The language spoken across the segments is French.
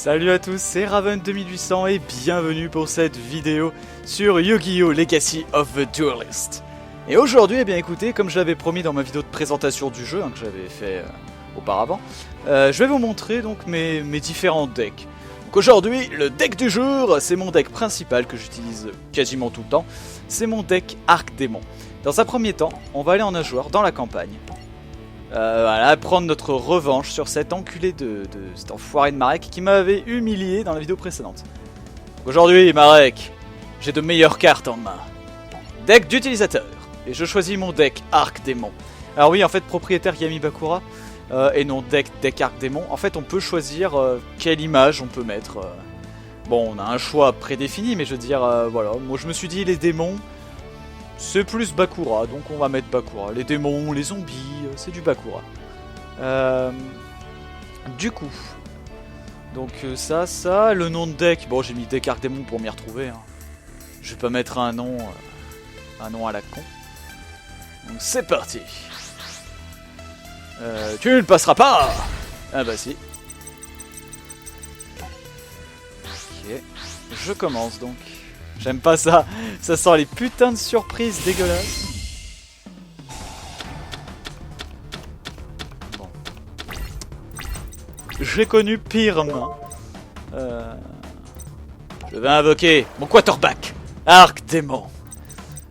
Salut à tous, c'est Raven2800 et bienvenue pour cette vidéo sur Yu-Gi-Oh! Legacy of the Duelist. Et aujourd'hui, eh bien écoutez, comme je l'avais promis dans ma vidéo de présentation du jeu, que j'avais fait auparavant, je vais vous montrer donc mes différents decks. Donc aujourd'hui, le deck du jour, c'est mon deck principal que j'utilise quasiment tout le temps, c'est mon deck Arc Démon. Dans un premier temps, on va aller en nageoire dans la campagne. Voilà, prendre notre revanche sur cet enculé de cet enfoiré de Marek qui m'avait humilié dans la vidéo précédente. Aujourd'hui, Marek, j'ai de meilleures cartes en main. Deck d'utilisateur. Et je choisis mon deck Arc Démon. Alors oui, en fait, propriétaire Yami Bakura, et non deck Arc Démon. En fait, on peut choisir quelle image on peut mettre. Bon, on a un choix prédéfini, mais je veux dire, voilà. Moi, je me suis dit, les démons, c'est plus Bakura, donc on va mettre Bakura. Les démons, les zombies, c'est du Bakura. Du coup, donc ça, le nom de deck, bon j'ai mis deck Arc Démon pour m'y retrouver. Hein. Je vais pas mettre un nom à la con. Donc c'est parti. Tu ne passeras pas. Ah bah si. Ok, je commence donc. J'aime pas ça, ça sent les putains de surprises dégueulasses. Bon. J'ai connu pire main. Je vais invoquer mon quarterback, Arc Démon.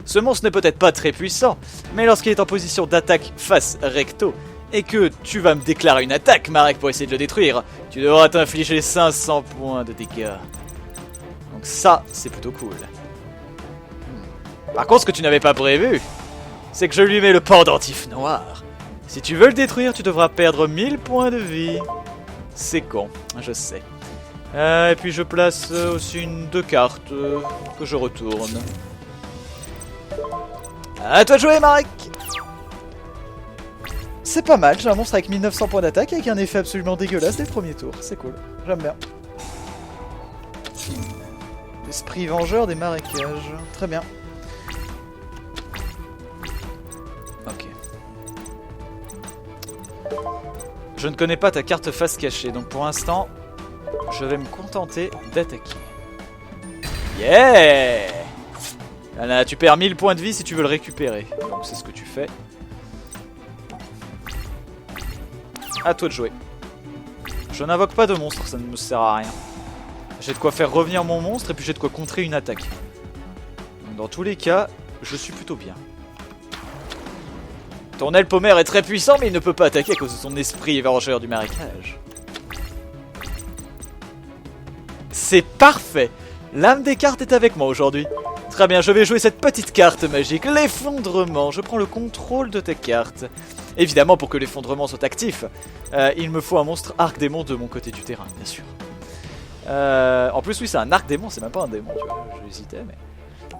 Ce monstre n'est peut-être pas très puissant, mais lorsqu'il est en position d'attaque face recto, et que tu vas me déclarer une attaque, Marek, pour essayer de le détruire, tu devras t'infliger 500 points de dégâts. Donc ça, c'est plutôt cool. Par contre, ce que tu n'avais pas prévu, c'est que je lui mets le pendentif noir. Si tu veux le détruire, tu devras perdre 1000 points de vie. C'est con, je sais. Et puis je place aussi deux cartes que je retourne. À toi de jouer, Marek. C'est pas mal, j'ai un monstre avec 1900 points d'attaque avec un effet absolument dégueulasse dès le premier tour. C'est cool, j'aime bien. Esprit vengeur des marécages. Très bien. Ok. Je ne connais pas ta carte face cachée, donc pour l'instant, je vais me contenter d'attaquer. Yeah! Là, tu perds 1000 points de vie si tu veux le récupérer. Donc c'est ce que tu fais. À toi de jouer. Je n'invoque pas de monstre, ça ne me sert à rien. J'ai de quoi faire revenir mon monstre et puis j'ai de quoi contrer une attaque. Donc dans tous les cas, je suis plutôt bien. Ton Elpomer est très puissant mais il ne peut pas attaquer à cause de son esprit vengeur du marécage. C'est parfait. L'âme des cartes est avec moi aujourd'hui. Très bien, je vais jouer cette petite carte magique, l'effondrement. Je prends le contrôle de tes cartes. Évidemment, pour que l'effondrement soit actif, il me faut un monstre Arc Démon de mon côté du terrain, bien sûr. En plus, oui, c'est un Arc Démon, c'est même pas un démon, tu vois. J'hésitais, mais...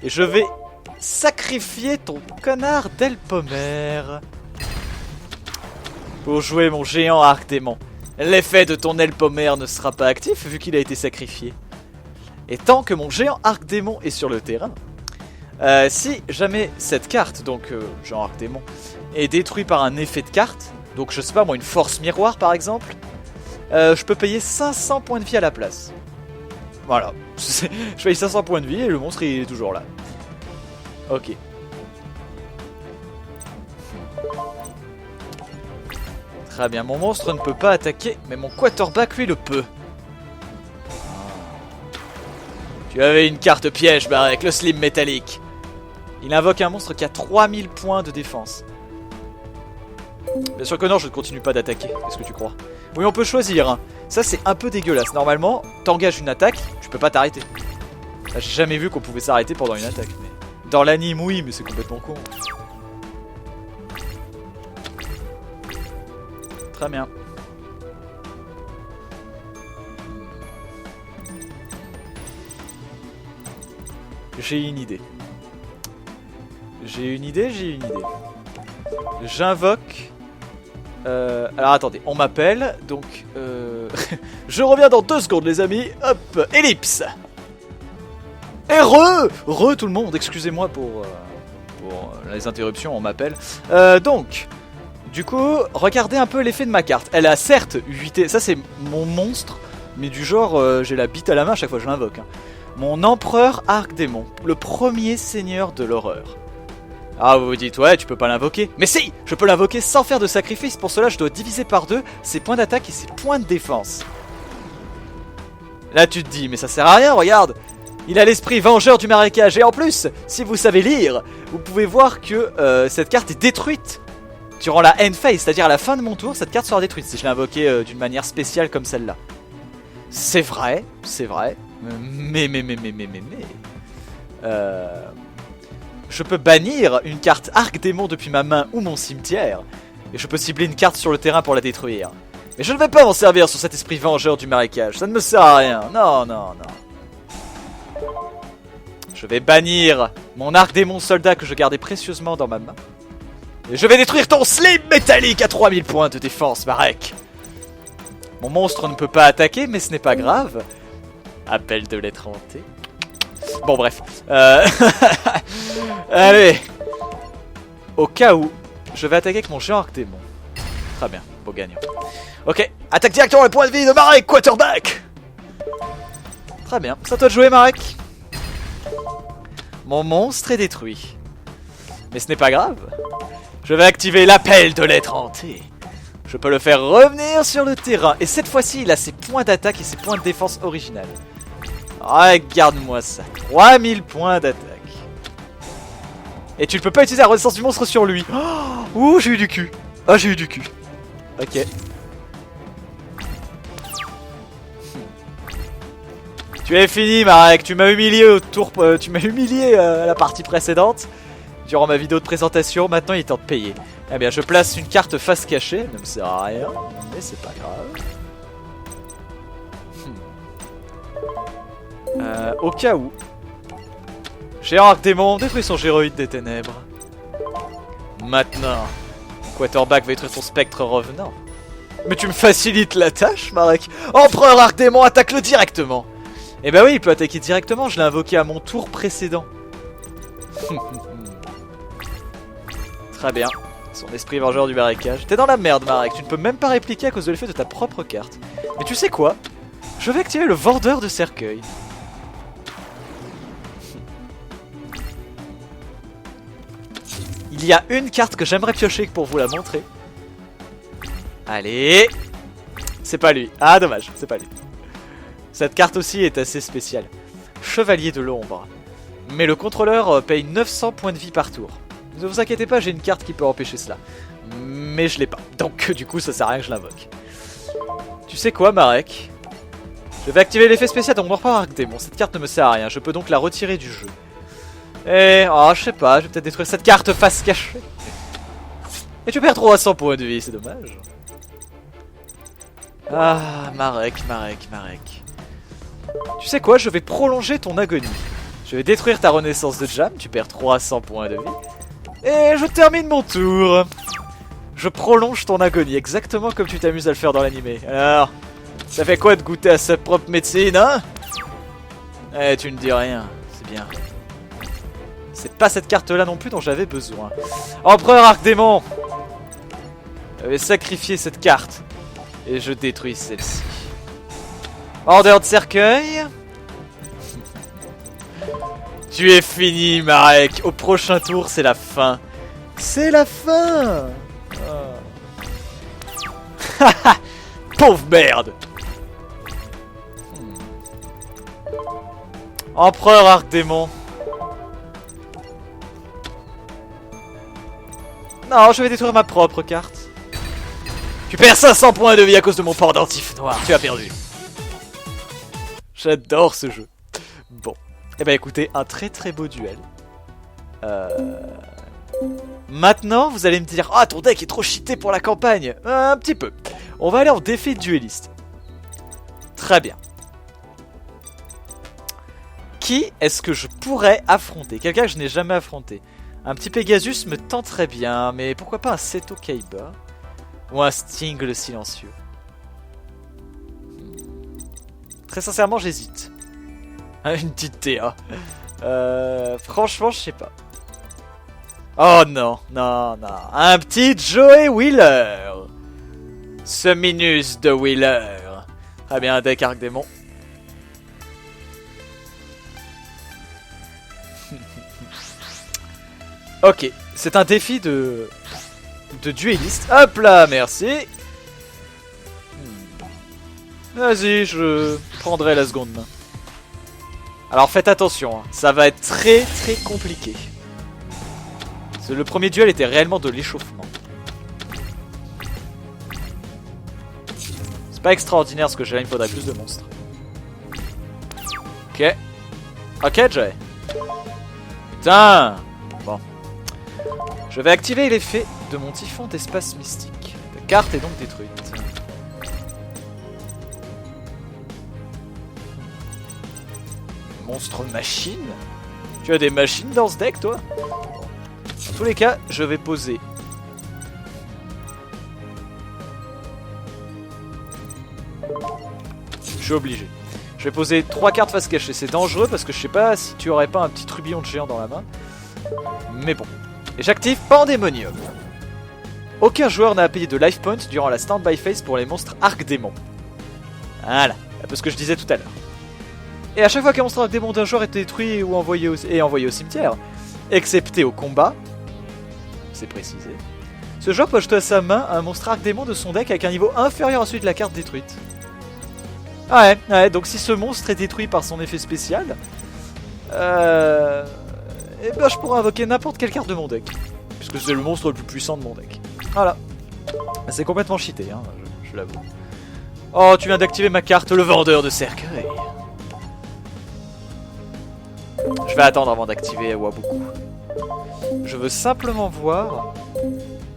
Et je vais sacrifier ton connard d'Elpomer pour jouer mon géant Arc Démon. L'effet de ton Elpomer ne sera pas actif vu qu'il a été sacrifié. Et tant que mon géant Arc Démon est sur le terrain, si jamais cette carte, donc géant Arc Démon, est détruite par un effet de carte, donc je sais pas moi, une force miroir par exemple, je peux payer 500 points de vie à la place. Voilà, je paye 500 points de vie et le monstre il est toujours là. Ok. Très bien, mon monstre ne peut pas attaquer, mais mon quarterback lui le peut. Tu avais une carte piège, avec le slim métallique. Il invoque un monstre qui a 3000 points de défense. Bien sûr que non, je ne continue pas d'attaquer. Qu'est-ce que tu crois? Oui, on peut choisir. Hein. Ça, c'est un peu dégueulasse. Normalement, t'engages une attaque, tu peux pas t'arrêter. J'ai jamais vu qu'on pouvait s'arrêter pendant une attaque. Mais... Dans l'anime, oui, mais c'est complètement con. Très bien. J'ai une idée. J'invoque... alors attendez, on m'appelle, donc... je reviens dans 2 secondes les amis. Hop, ellipse. Et re tout le monde, excusez-moi pour les interruptions, on m'appelle. Donc, du coup, regardez un peu l'effet de ma carte. Elle a certes 8... Ça c'est mon monstre mais du genre j'ai la bite à la main à chaque fois que je l'invoque. Hein. Mon empereur Arc-Démon, le premier seigneur de l'horreur. Ah, vous vous dites, ouais, tu peux pas l'invoquer. Mais si, je peux l'invoquer sans faire de sacrifice. Pour cela, je dois diviser par 2 ses points d'attaque et ses points de défense. Là, tu te dis, mais ça sert à rien, regarde. Il a l'esprit vengeur du marécage. Et en plus, si vous savez lire, vous pouvez voir que cette carte est détruite durant la end phase, c'est-à-dire à la fin de mon tour, cette carte sera détruite si je l'ai invoquée d'une manière spéciale comme celle-là. C'est vrai, mais. Je peux bannir une carte Arc-Démon depuis ma main ou mon cimetière, et je peux cibler une carte sur le terrain pour la détruire. Mais je ne vais pas m'en servir sur cet esprit vengeur du marécage, ça ne me sert à rien, non. Je vais bannir mon Arc-Démon soldat que je gardais précieusement dans ma main. Et je vais détruire ton slip métallique à 3000 points de défense, Marek. Mon monstre ne peut pas attaquer, mais ce n'est pas grave. Appel de l'être hanté. Bon, bref. Allez. Au cas où, je vais attaquer avec mon géant Arc-Démon. Très bien, beau gagnant. Ok, attaque directement les points de vie de Marek, quarterback. Très bien, c'est à toi de jouer, Marek. Mon monstre est détruit. Mais ce n'est pas grave. Je vais activer l'appel de l'être hanté. Je peux le faire revenir sur le terrain. Et cette fois-ci, il a ses points d'attaque et ses points de défense originales. Regarde-moi ça. 3000 points d'attaque. Et tu ne peux pas utiliser la renaissance du monstre sur lui. Oh, ouh, j'ai eu du cul. Ah, j'ai eu du cul. Ok. Tu es fini, Marek. Tu m'as humilié au tour. Tu m'as humilié à la partie précédente. Durant ma vidéo de présentation, maintenant il est temps de payer. Eh bien, je place une carte face cachée. Elle ne me sert à rien, mais c'est pas grave. Au cas où. Géant Arc-Démon détruit son géroïde des ténèbres. Maintenant, quarterback va détruire son spectre revenant. Mais tu me facilites la tâche, Marek. Empereur Arc-Démon, attaque-le directement. Eh ben oui, il peut attaquer directement, je l'ai invoqué à mon tour précédent. Très bien. Son esprit vengeur du marécage. T'es dans la merde, Marek. Tu ne peux même pas répliquer à cause de l'effet de ta propre carte. Mais tu sais quoi? Je vais activer le vendeur de cercueil. Il y a une carte que j'aimerais piocher pour vous la montrer. Allez. C'est pas lui. Ah, dommage, c'est pas lui. Cette carte aussi est assez spéciale. Chevalier de l'ombre. Mais le contrôleur paye 900 points de vie par tour. Ne vous inquiétez pas, j'ai une carte qui peut empêcher cela. Mais je l'ai pas. Donc du coup, ça sert à rien que je l'invoque. Tu sais quoi, Marek? Je vais activer l'effet spécial de mon empereur Arc-Démon. Cette carte ne me sert à rien. Je peux donc la retirer du jeu. Et... oh, je sais pas. Je vais peut-être détruire cette carte face cachée. Et tu perds 300 points de vie. C'est dommage. Ah, Marek. Tu sais quoi? Je vais prolonger ton agonie. Je vais détruire ta renaissance de Jam. Tu perds 300 points de vie. Et je termine mon tour. Je prolonge ton agonie, exactement comme tu t'amuses à le faire dans l'animé. Alors, ça fait quoi de goûter à sa propre médecine, hein? Eh, tu ne dis rien, c'est bien. C'est pas cette carte-là non plus dont j'avais besoin. Empereur Arc-Démon! J'avais sacrifié cette carte. Et je détruis celle-ci. Vendeur de cercueil. Tu es fini, Marek. Au prochain tour, c'est la fin. C'est la fin. Haha. Pauvre merde. Empereur Arc-Démon. Non, je vais détruire ma propre carte. Tu perds 500 points de vie à cause de mon pendentif noir. Tu as perdu. J'adore ce jeu. Bon. Eh ben écoutez, un très très beau duel. Maintenant, vous allez me dire, ah, ton deck est trop cheaté pour la campagne. Un petit peu. On va aller en défi de dueliste. Très bien. Qui est-ce que je pourrais affronter? Quelqu'un que je n'ai jamais affronté. Un petit Pegasus me tenterait bien, mais pourquoi pas un Seto Kaiba? Ou un Sting le silencieux? Très sincèrement, j'hésite. Une petite Théa. Franchement, je sais pas. Oh non, non, non. Un petit Joey Wheeler. Ce Minus de Wheeler. Très bien, un deck Arc Démon. Ok, c'est un défi de dueliste. Hop là, merci. Vas-y, je prendrai la seconde main. Alors faites attention, hein. Ça va être très très compliqué. Le premier duel était réellement de l'échauffement. C'est pas extraordinaire ce que j'ai là, il me faudrait plus de monstres. Ok. Ok, Jay. Putain. Bon. Je vais activer l'effet de mon typhon d'espace mystique. La carte est donc détruite. Monstre machine? Tu as des machines dans ce deck, toi? Dans tous les cas, je vais poser. Je suis obligé. Je vais poser 3 cartes face cachée. C'est dangereux parce que je sais pas si tu aurais pas un petit trubillon de géant dans la main. Mais bon. Et j'active Pandemonium. Aucun joueur n'a à payer de life point durant la standby phase pour les monstres Arc Démon. Voilà. Un peu ce que je disais tout à l'heure. Et à chaque fois qu'un monstre Arc Démon d'un joueur est détruit ou envoyé au cimetière, excepté au combat, c'est précisé, ce joueur peut ajouter à sa main un monstre Arc Démon de son deck avec un niveau inférieur à celui de la carte détruite. Ouais, donc si ce monstre est détruit par son effet spécial, eh ben je pourrais invoquer n'importe quelle carte de mon deck. Puisque c'est le monstre le plus puissant de mon deck. Voilà. C'est complètement cheaté, hein, je l'avoue. Oh, tu viens d'activer ma carte, le vendeur de cercueil. Je vais attendre avant d'activer Wabuku. Je veux simplement voir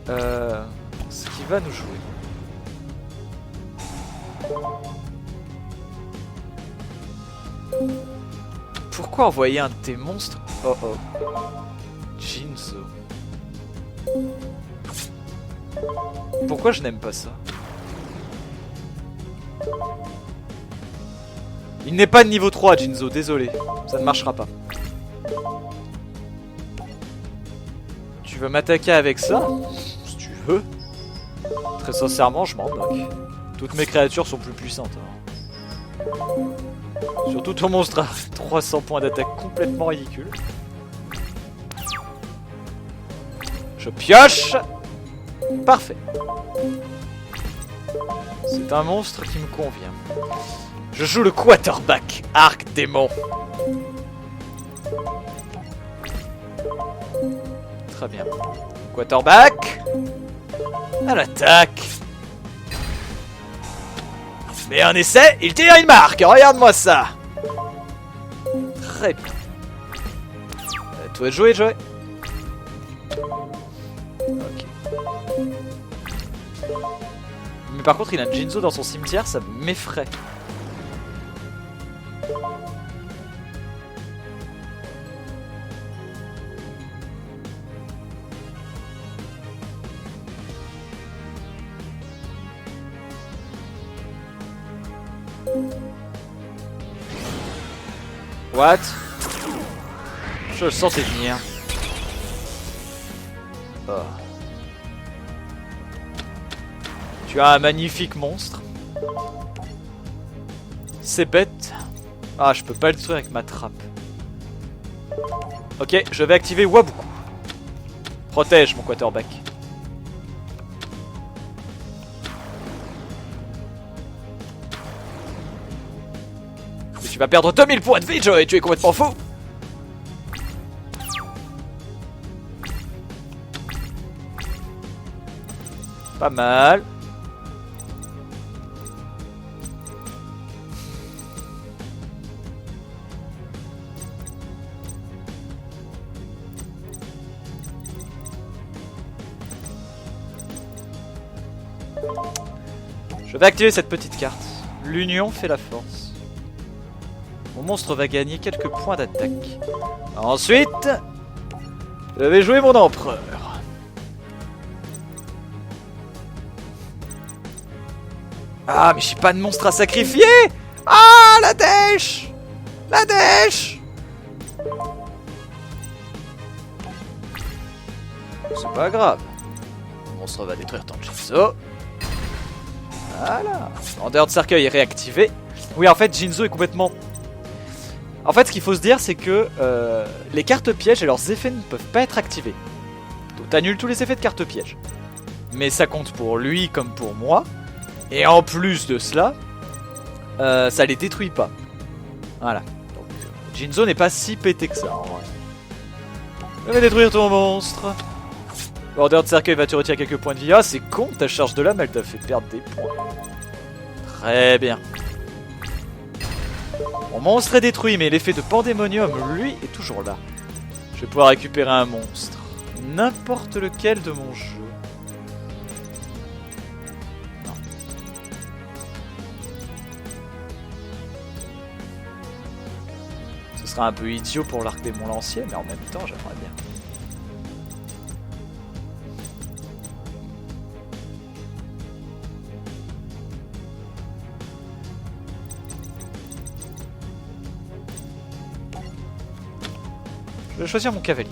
ce qu'il va nous jouer. Pourquoi envoyer un de tes monstres? Oh oh. Jinzo. Pourquoi je n'aime pas ça? Il n'est pas de niveau 3, Jinzo, désolé. Ça ne marchera pas. Tu veux m'attaquer avec ça? Si tu veux. Très sincèrement, je m'en moque. Toutes mes créatures sont plus puissantes. Hein. Surtout ton monstre a 300 points d'attaque complètement ridicule. Je pioche. Parfait. C'est un monstre qui me convient. Je joue le quarterback, Arc Démon. Très bien. Quarterback. À l'attaque. Mais un essai, il tire, il marque. Regarde-moi ça. Très bien. Toi de jouer, Joey. Ok. Mais par contre, il a un Jinzo dans son cimetière, ça m'effraie. What? Je le sentais venir. Oh. Tu as un magnifique monstre. C'est bête. Ah, je peux pas le détruire avec ma trappe. Ok, je vais activer Wabuku. Protège mon quarterback. Tu vas perdre 2000 points de vie, Joey, tu es complètement fou. Pas mal. Je vais activer cette petite carte. L'union fait la force. Mon monstre va gagner quelques points d'attaque. Ensuite, je vais jouer mon empereur. Ah, mais j'ai pas de monstre à sacrifier. Ah, la dèche. La dèche. C'est pas grave. Le monstre va détruire ton Jinzo. Voilà. Vendeur de cercueil est réactivé. Oui, en fait, Jinzo est complètement... En fait, ce qu'il faut se dire, c'est que les cartes pièges et leurs effets ne peuvent pas être activés. Donc, t'annules tous les effets de cartes pièges. Mais ça compte pour lui comme pour moi. Et en plus de cela, ça les détruit pas. Voilà. Donc, Jinzo n'est pas si pété que ça, en vrai. Je vais détruire ton monstre. Vendeur de cercueil va te retirer quelques points de vie. Ah, c'est con, ta charge de lame, elle t'a fait perdre des points. Très bien. Mon monstre est détruit, mais l'effet de pandémonium, lui, est toujours là. Je vais pouvoir récupérer un monstre. N'importe lequel de mon jeu. Non. Ce sera un peu idiot pour l'arc démon lancier, mais en même temps, j'aimerais bien. Je vais choisir mon cavalier.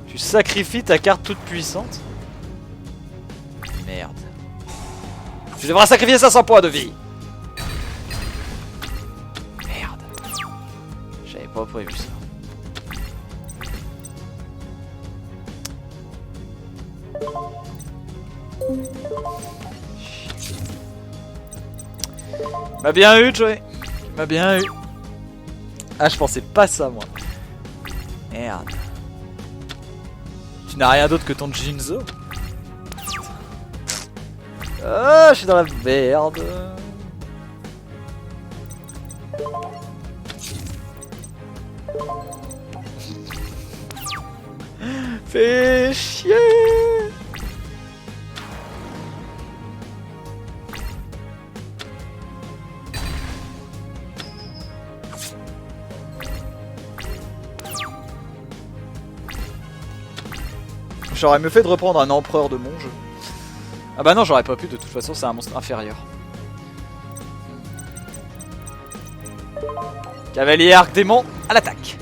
Tu sacrifies ta carte toute puissante? Merde. Tu devras sacrifier 500 points de vie. Merde. J'avais pas prévu ça. M'a bien eu, Joey. M'a bien eu. Ah, je pensais pas ça, moi. Merde. Tu n'as rien d'autre que ton Jinzo? Ah, je suis dans la merde. Fais chier. J'aurais mieux fait de reprendre un empereur de mon jeu. Ah bah non, j'aurais pas pu, de toute façon c'est un monstre inférieur. Cavalier arc démon, à l'attaque.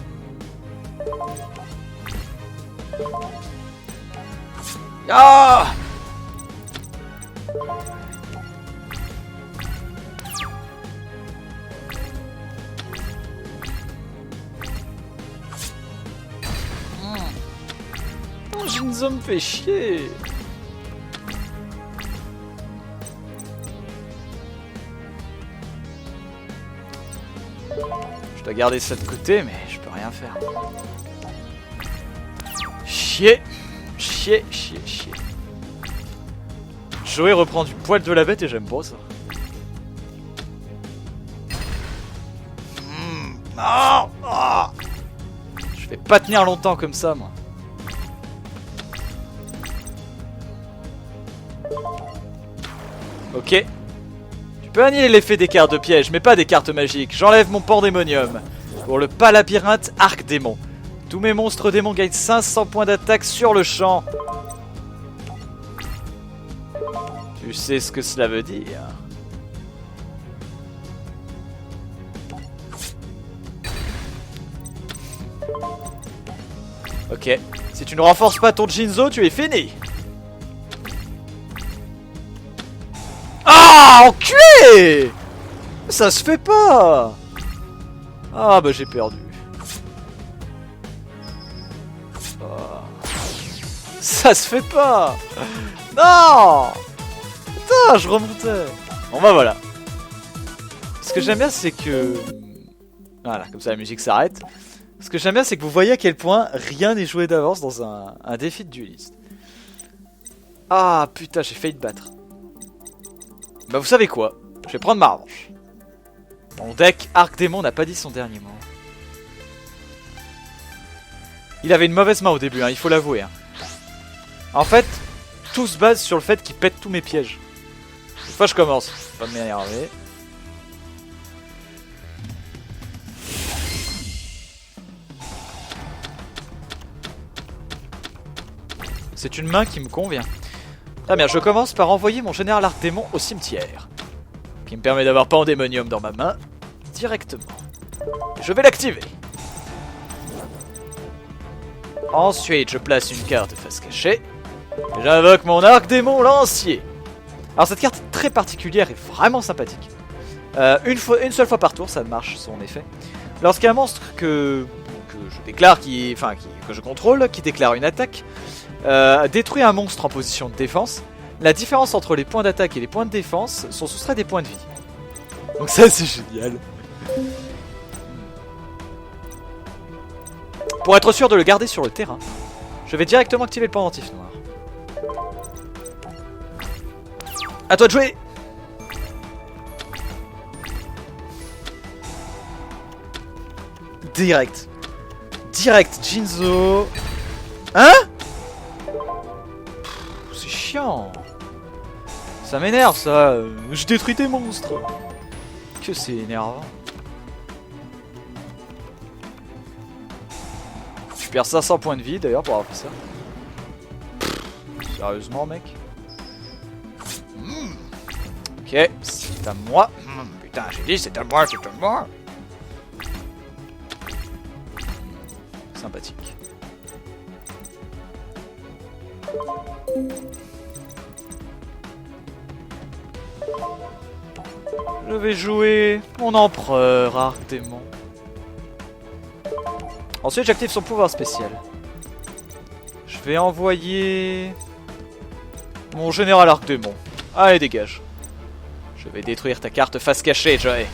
Ah! Jinzo me fait chier. Je dois garder ça de côté, mais je peux rien faire. Chier. Chier, chier, chier. Joey reprend du poil de la bête et j'aime pas ça. Non, oh. Je vais pas tenir longtemps comme ça, moi. Ok. Tu peux annuler l'effet des cartes de piège, mais pas des cartes magiques. J'enlève mon pandémonium. Pour le palabyrinthe arc démon. Tous mes monstres démons gagnent 500 points d'attaque sur le champ. Tu sais ce que cela veut dire. Ok. Si tu ne renforces pas ton Jinzo, tu es fini. Ah, enculé! Ça se fait pas! Ah bah j'ai perdu. Oh. Ça se fait pas! Non! Putain, je remontais. Bon bah voilà. Ce que j'aime bien c'est que... Voilà, comme ça la musique s'arrête. Ce que j'aime bien c'est que vous voyez à quel point rien n'est joué d'avance dans un défi de dueliste. Ah putain, j'ai failli te battre. Bah vous savez quoi? Je vais prendre ma revanche. Mon deck Arc Démon n'a pas dit son dernier mot. Il avait une mauvaise main au début, hein, il faut l'avouer. Hein. En fait, tout se base sur le fait qu'il pète tous mes pièges. Une fois je commence, pas m'énerver. C'est une main qui me convient. Très bien, je commence par envoyer mon général Arc Démon au cimetière. Qui me permet d'avoir Pandémonium dans ma main directement. Je vais l'activer. Ensuite, je place une carte face cachée. J'invoque mon arc démon lancier. Alors cette carte est très particulière et vraiment sympathique. Une seule fois par tour, ça marche son effet. Lorsqu'un monstre que je déclare, que je contrôle, qui déclare une attaque, détruit un monstre en position de défense, la différence entre les points d'attaque et les points de défense sont soustraits des points de vie. Donc ça c'est génial. Pour être sûr de le garder sur le terrain, je vais directement activer le pendentif noir. À toi de jouer. Direct, Jinzo. Hein? C'est chiant. Ça m'énerve ça. Je détruis tes monstres. Que c'est énervant. Tu perds 500 points de vie d'ailleurs pour avoir fait ça. Sérieusement mec. Ok, c'est à moi. Putain, j'ai dit c'est à moi, c'est à moi. Sympathique. Je vais jouer mon empereur arc démon. Ensuite j'active son pouvoir spécial. Je vais envoyer mon général arc démon. Allez dégage. Je vais détruire ta carte face cachée, Joey.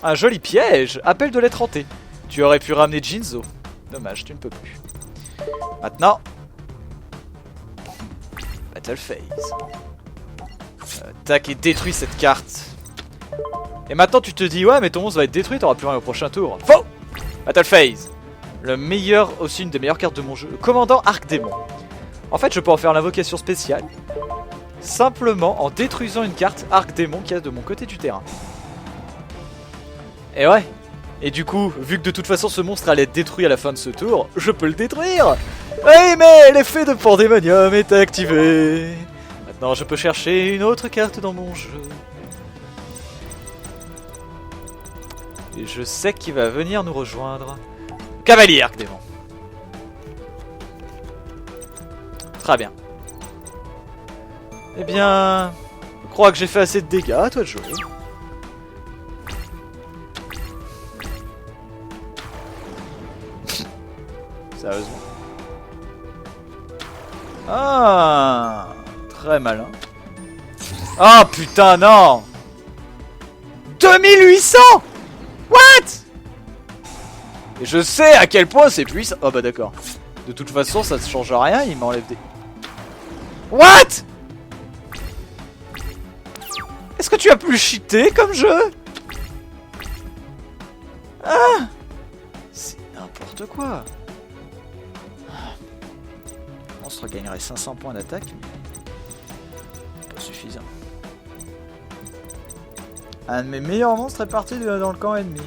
Un joli piège. Appel de lettre hantée. Tu aurais pu ramener Jinzo. Dommage, tu ne peux plus. Maintenant. Battle Phase. Tac et détruis cette carte. Et maintenant tu te dis ouais mais ton monstre va être détruit, t'auras plus rien au prochain tour. Faux. Battle Phase. Le meilleur, aussi une des meilleures cartes de mon jeu. Le commandant Arc Démon. En fait je peux en faire l'invocation spéciale. Simplement en détruisant une carte Arc Démon qui est de mon côté du terrain. Et ouais. Et du coup, vu que de toute façon ce monstre allait être détruit à la fin de ce tour, je peux le détruire. Oui mais l'effet de Pandemonium est activé. Maintenant je peux chercher une autre carte dans mon jeu. Et je sais qu'il va venir nous rejoindre. Cavalier Arc Démon. Très bien. Eh bien, je crois que j'ai fait assez de dégâts, à toi de jouer. Sérieusement. Ah, très malin. Ah putain non. 2800. What? Et je sais à quel point c'est puissant. Oh bah d'accord. De toute façon ça ne change rien, il m'enlève des... What? Est-ce que tu as plus cheaté comme jeu? Ah, c'est n'importe quoi. Le monstre gagnerait 500 points d'attaque, mais pas suffisant. Un de mes meilleurs monstres est parti dans le camp ennemi.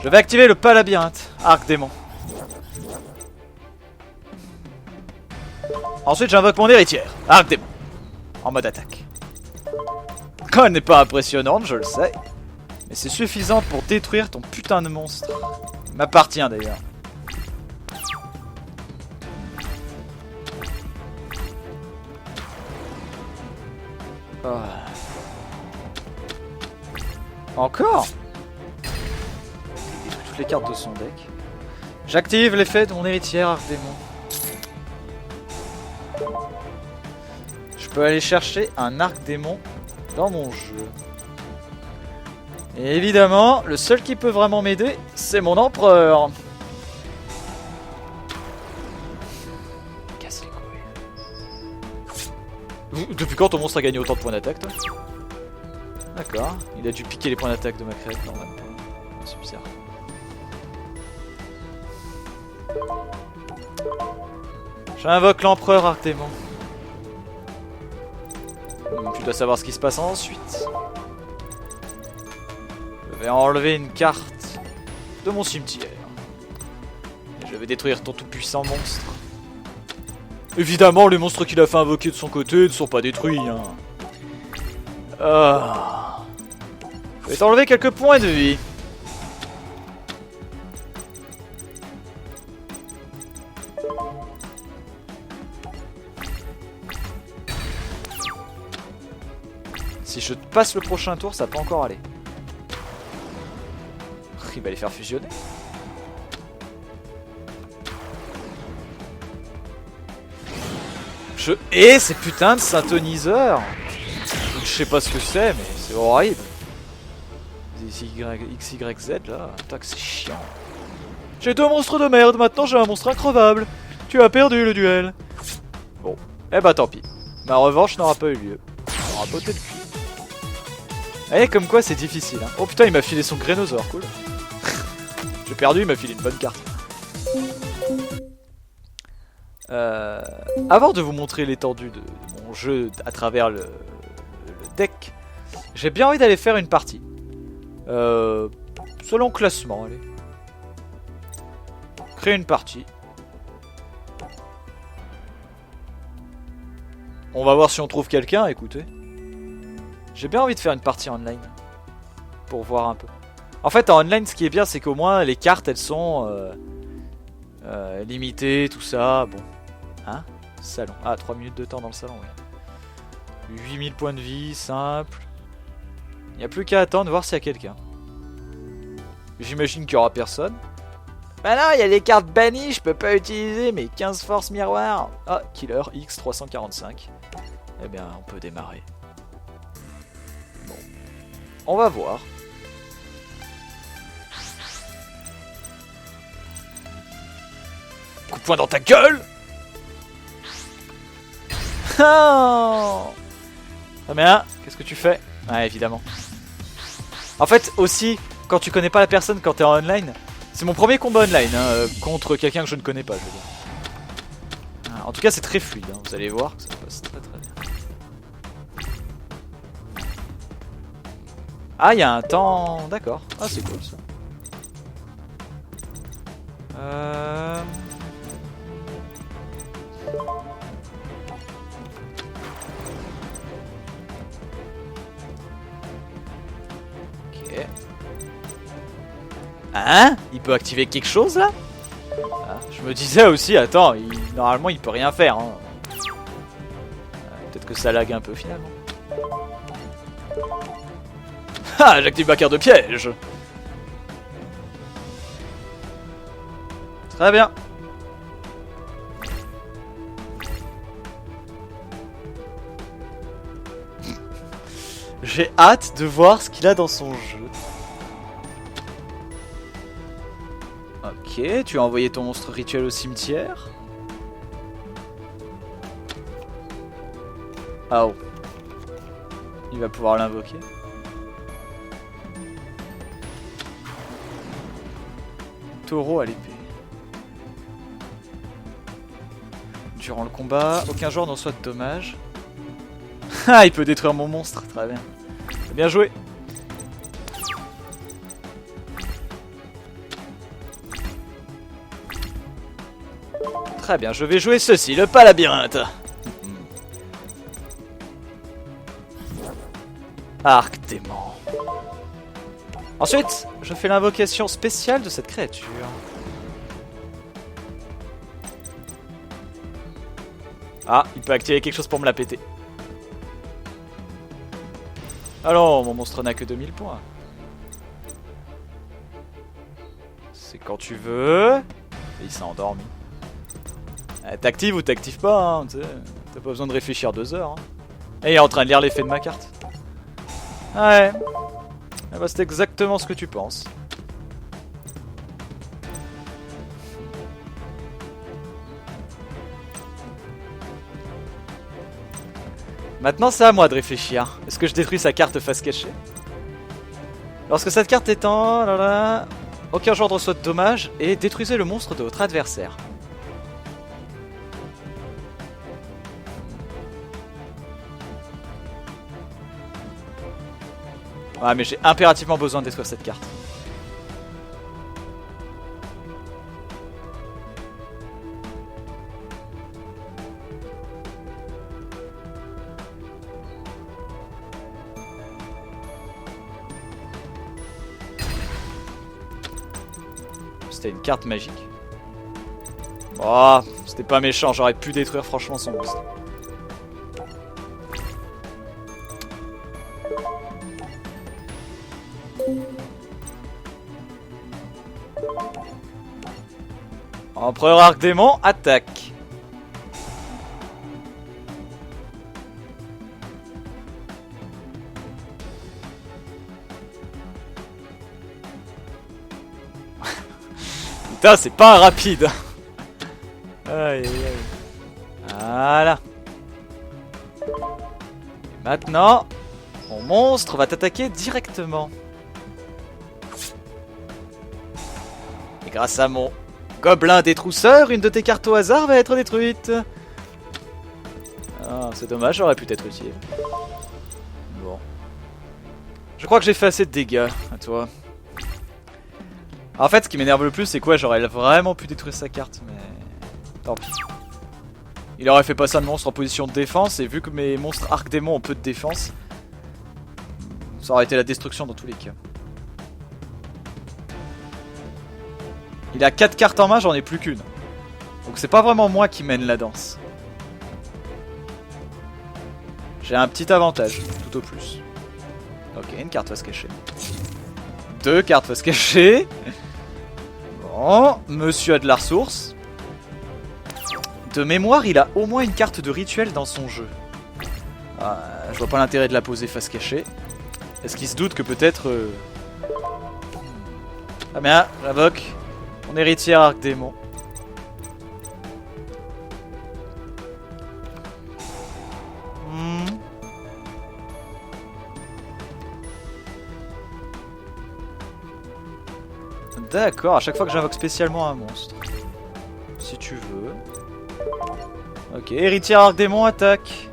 Je vais activer le palabyrinthe, Arc Démon. Ensuite j'invoque mon héritière, Arc Démon, en mode attaque. Elle n'est pas impressionnante, je le sais, mais c'est suffisant pour détruire ton putain de monstre. Il m'appartient d'ailleurs. Oh. Encore? Il détruit toutes les cartes de son deck. J'active l'effet de mon héritière Arc Démon. Je peux aller chercher un Arc Démon dans mon jeu. Et évidemment, le seul qui peut vraiment m'aider, c'est mon empereur. Casse les couilles. Depuis quand ton monstre a gagné autant de points d'attaque, toi? D'accord, il a dû piquer les points d'attaque de ma créate, non même pas. C'est bizarre. J'invoque l'empereur Arc Démon. Tu dois savoir ce qui se passe ensuite. Je vais enlever une carte de mon cimetière. Et je vais détruire ton tout-puissant monstre. Évidemment, les monstres qu'il a fait invoquer de son côté ne sont pas détruits. Hein. Je vais t'enlever quelques points de vie. Si je passe le prochain tour, ça peut encore aller. Il va les faire fusionner. Je hais ces putains de synthoniseurs. Je sais pas ce que c'est, mais c'est horrible. XYZ là, tac, c'est chiant. J'ai 2 monstres de merde, maintenant j'ai un monstre increvable. Tu as perdu le duel. Bon, eh bah tant pis. Ma revanche n'aura pas eu lieu. On aura botter le cul. Eh, comme quoi c'est difficile. Hein. Oh putain, il m'a filé son Grénosaure, cool. J'ai perdu, il m'a filé une bonne carte. Avant de vous montrer l'étendue de mon jeu à travers le deck, j'ai bien envie d'aller faire une partie. Selon classement, allez. Créer une partie. On va voir si on trouve quelqu'un, écoutez. J'ai bien envie de faire une partie online. Pour voir un peu. En fait, en online, ce qui est bien, c'est qu'au moins, les cartes, elles sont limitées, tout ça. Bon. Hein? Salon. Ah, 3 minutes de temps dans le salon, oui. 8000 points de vie, simple. Il n'y a plus qu'à attendre, voir s'il y a quelqu'un. J'imagine qu'il n'y aura personne. Bah non, il y a les cartes bannies, je peux pas utiliser mes 15 forces miroirs. Ah, Killer X 345. Eh bien, on peut démarrer. Bon. On va voir. Coup de poing dans ta gueule! Oh, très bien, qu'est-ce que tu fais? Ouais, évidemment. En fait, aussi, quand tu connais pas la personne quand t'es en online, c'est mon premier combat online, hein, contre quelqu'un que je ne connais pas, je veux dire. En tout cas, c'est très fluide, hein, vous allez voir que ça passe très très bien. Ah, il y a un temps... D'accord. Ah, c'est cool, ça. Ok. Hein? Il peut activer quelque chose, là? Ah, je me disais aussi, attends, normalement, il peut rien faire, hein. Peut-être que ça lag un peu, finalement. Ah, j'active ma carte de piège. Très bien. J'ai hâte de voir ce qu'il a dans son jeu. Ok, tu as envoyé ton monstre rituel au cimetière. Ah oh. Il va pouvoir l'invoquer. Taureau à l'épée. Durant le combat, aucun joueur n'en soit de dommages. Ah, il peut détruire mon monstre, très bien. Bien joué. Très bien, je vais jouer ceci, le palabyrinthe. Arc dément. Ensuite, je fais l'invocation spéciale de cette créature. Ah, il peut activer quelque chose pour me la péter. Alors, mon monstre n'a que 2000 points. C'est quand tu veux. Et il s'est endormi. T'actives ou t'actives pas, hein, t'as pas besoin de réfléchir 2 heures. Hein. Et il est en train de lire l'effet de ma carte. Ouais. Eh bah, c'est exactement ce que tu penses. Maintenant, c'est à moi de réfléchir. Est-ce que je détruis sa carte face cachée? Lorsque cette carte est en... Là, aucun joueur ne reçoit de dommages et détruisez le monstre de votre adversaire. Ah, mais j'ai impérativement besoin de détruire cette carte. C'était une carte magique. Oh, c'était pas méchant, j'aurais pu détruire franchement son monstre. Empereur Arc Démon, attaque. Putain, c'est pas rapide. Aïe aïe aïe. Voilà. Maintenant, mon monstre va t'attaquer directement. Et grâce à mon gobelin détrousseur, une de tes cartes au hasard va être détruite. Ah, c'est dommage, j'aurais pu être utile. Bon. Je crois que j'ai fait assez de dégâts à toi. En fait, ce qui m'énerve le plus, c'est quoi? J'aurais vraiment pu détruire sa carte, mais tant pis. Il aurait fait passer un monstre en position de défense, et vu que mes monstres Arc Démon ont peu de défense, ça aurait été la destruction dans tous les cas. Il a 4 cartes en main, j'en ai plus qu'une. Donc c'est pas vraiment moi qui mène la danse. J'ai un petit avantage, tout au plus. Ok, une carte va se cacher. 2 cartes va se cacher. Bon, monsieur a de la ressource. De mémoire, il a au moins une carte de rituel dans son jeu. Je vois pas l'intérêt de la poser face cachée. Est-ce qu'il se doute que peut-être... Ah bien, j'invoque mon héritière Arc Démon. D'accord, à chaque fois que j'invoque spécialement un monstre. Si tu veux. Ok, héritière Arc Démon, attaque.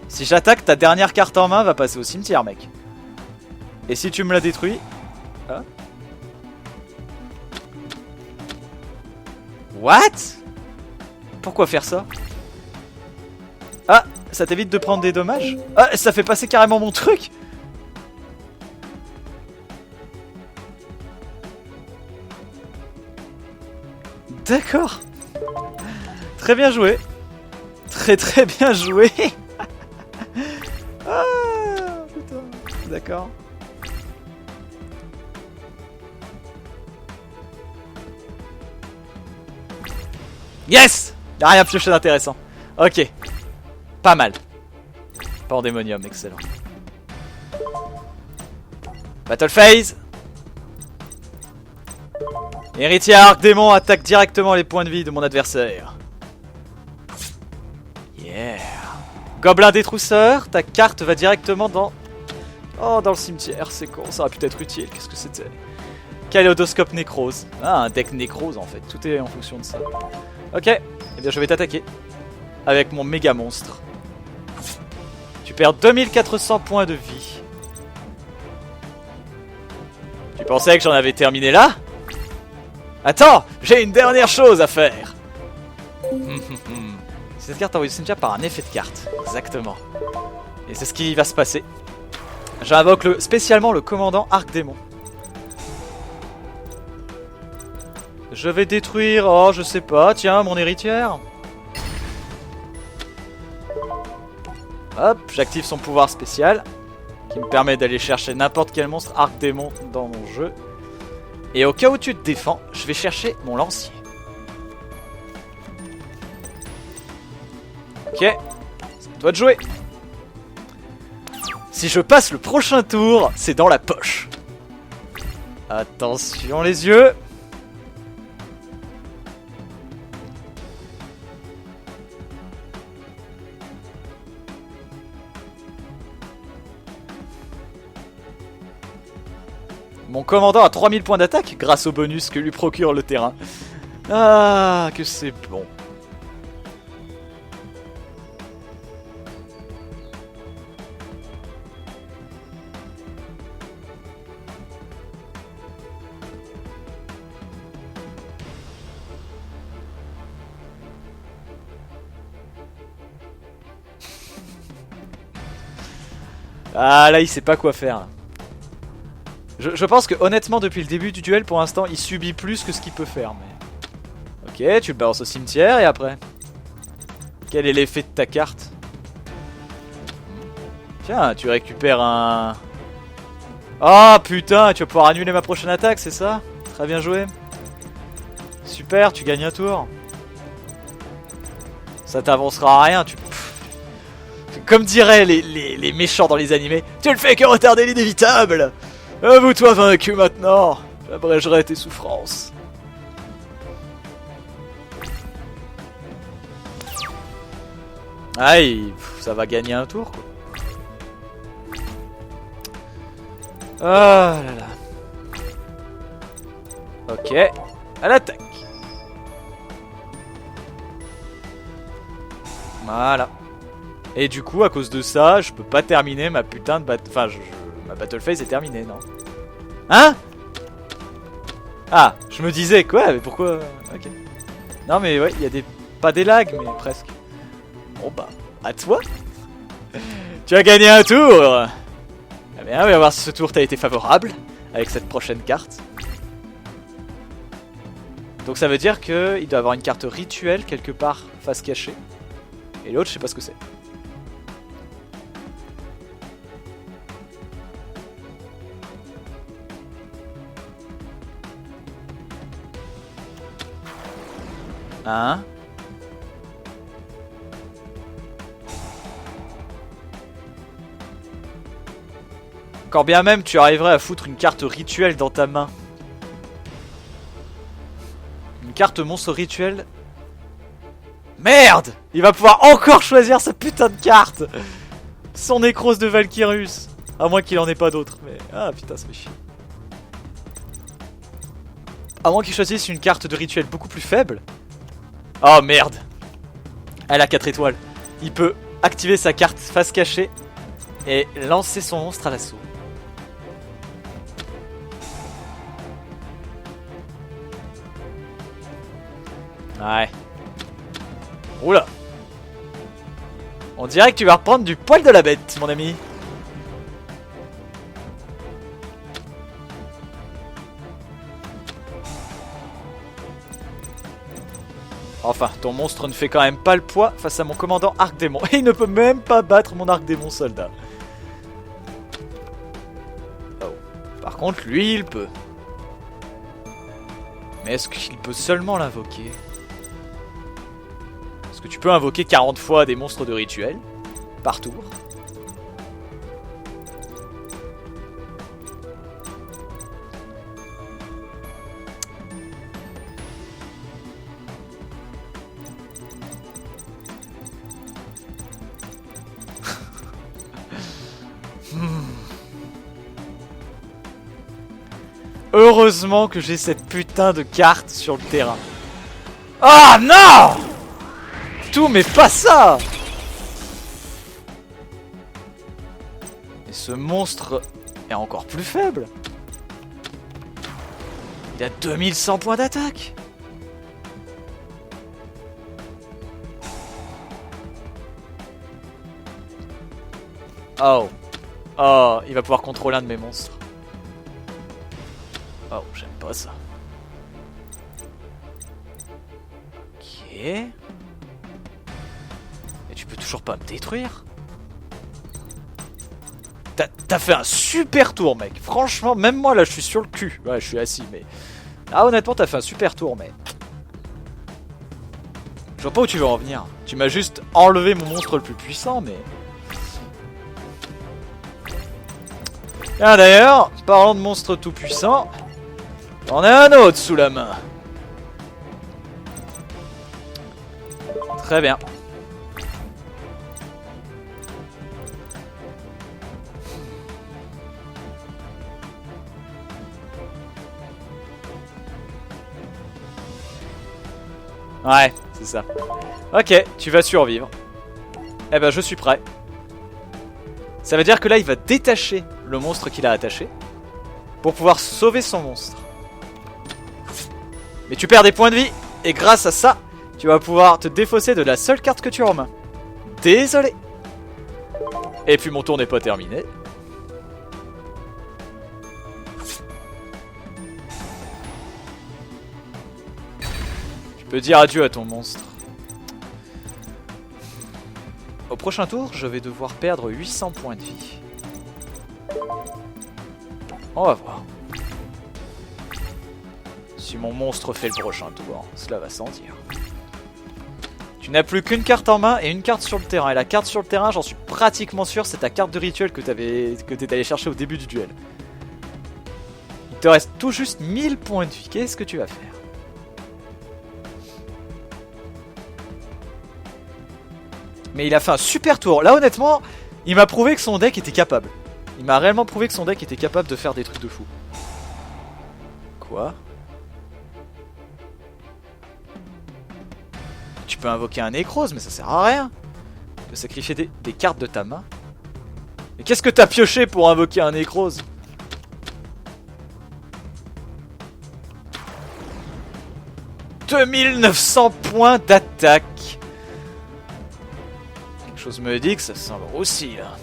Si j'attaque, ta dernière carte en main va passer au cimetière, mec. Et si tu me la détruis... Ah. What? Pourquoi faire ça? Ah, ça t'évite de prendre des dommages? Ah, ça fait passer carrément mon truc. D'accord. Très bien joué. Très bien joué. Ah, putain. D'accord. Yes! Y'a rien pioché d'intéressant. Ok. Pas mal. Pandémonium, excellent. Battle phase. Héritier Arc Démon attaque directement les points de vie de mon adversaire. Yeah. Gobelin détrousseur, ta carte va directement dans... Oh, dans le cimetière, c'est con, ça aurait pu être utile, qu'est-ce que c'était? Kaléidoscope nécrose. Ah, un deck nécrose en fait, tout est en fonction de ça. Ok, eh bien je vais t'attaquer. Avec mon méga monstre. Tu perds 2400 points de vie. Tu pensais que j'en avais terminé là? Attends, j'ai une dernière chose à faire. Cette carte envoie du cimetière par un effet de carte. Exactement. Et c'est ce qui va se passer. J'invoque spécialement le commandant Arc Démon. Je vais détruire... Oh, je sais pas. Tiens, mon héritière. Hop, j'active son pouvoir spécial. Qui me permet d'aller chercher n'importe quel monstre Arc Démon dans mon jeu. Et au cas où tu te défends, je vais chercher mon lancier. Ok, c'est à toi de jouer. Si je passe le prochain tour, c'est dans la poche. Attention les yeux. Mon commandant a 3000 points d'attaque grâce au bonus que lui procure le terrain. Ah, que c'est bon. Ah là, il sait pas quoi faire. Je pense que honnêtement depuis le début du duel pour l'instant il subit plus que ce qu'il peut faire mais... Ok, tu le balances au cimetière et après? Quel est l'effet de ta carte? Tiens, tu récupères un... Oh putain, tu vas pouvoir annuler ma prochaine attaque, c'est ça? Très bien joué. Super, tu gagnes un tour. Ça t'avancera à rien, tu... Comme diraient les méchants dans les animés, tu ne fais que retarder l'inévitable. Avoue-toi vaincu maintenant. J'abrégerai tes souffrances. Aïe, ça va gagner un tour quoi. Oh là là. Ok, à l'attaque. Voilà. Et du coup, à cause de ça, je peux pas terminer ma putain de Enfin, ma battle phase est terminée, non? Hein? Ah, je me disais, quoi? Mais pourquoi? Ok. Non mais ouais, il y a des... Pas des lags, mais presque. Bon bah, à toi. Tu as gagné un tour. Eh bien, on va voir si ce tour t'a été favorable avec cette prochaine carte. Donc ça veut dire qu'il doit avoir une carte rituelle quelque part face cachée. Et l'autre, je sais pas ce que c'est. Hein? Quand bien même tu arriverais à foutre une carte rituelle dans ta main. Une carte monstre rituelle. Merde! Il va pouvoir encore choisir sa putain de carte! Son nécrose de Valkyrus. À moins qu'il en ait pas d'autres. Mais... Ah putain, ça fait chier. À moins qu'il choisisse une carte de rituel beaucoup plus faible. Oh merde! Elle a 4 étoiles. Il peut activer sa carte face cachée et lancer son monstre à l'assaut. Ouais. Oula. On dirait que tu vas reprendre du poil de la bête, mon ami. Enfin, ton monstre ne fait quand même pas le poids face à mon commandant Arc-Démon. Et il ne peut même pas battre mon Arc-Démon soldat. Oh. Par contre, lui, il peut. Mais est-ce qu'il peut seulement l'invoquer? Est-ce que tu peux invoquer 40 fois des monstres de rituel par tour? Heureusement que j'ai cette putain de carte sur le terrain. Ah non! Tout mais pas ça! Et ce monstre est encore plus faible. Il a 2100 points d'attaque. Oh. Oh, il va pouvoir contrôler un de mes monstres. Oh, j'aime pas ça. Ok. Et tu peux toujours pas me détruire? T'as fait un super tour, mec. Franchement, même moi, là, je suis sur le cul. Ouais, je suis assis, mais... Ah, honnêtement, t'as fait un super tour, mec. Je vois pas où tu veux en venir. Tu m'as juste enlevé mon monstre le plus puissant, mais... Ah, d'ailleurs, parlant de monstre tout puissant... On a un autre sous la main. Très bien. Ouais, c'est ça. Ok, tu vas survivre. Eh ben, je suis prêt. Ça veut dire que là, il va détacher le monstre qu'il a attaché pour pouvoir sauver son monstre. Mais tu perds des points de vie, et grâce à ça, tu vas pouvoir te défausser de la seule carte que tu as en main. Désolé. Et puis mon tour n'est pas terminé. peux dire adieu à ton monstre. Au prochain tour, je vais devoir perdre 800 points de vie. On va voir. Si mon monstre fait le prochain tour, cela va sans dire. Tu n'as plus qu'une carte en main et une carte sur le terrain. Et la carte sur le terrain, j'en suis pratiquement sûr, c'est ta carte de rituel que t'es allé chercher au début du duel. Il te reste tout juste 1000 points de vie. Qu'est-ce que tu vas faire? Mais il a fait un super tour. Là, honnêtement, il m'a prouvé que son deck était capable. Il m'a réellement prouvé que son deck était capable de faire des trucs de fou. Quoi? Tu peux invoquer un nécrose, mais ça sert à rien. Tu peux sacrifier des cartes de ta main. Mais qu'est-ce que t'as pioché pour invoquer un nécrose? « 2900 points d'attaque. Quelque chose me dit que ça semble aussi là.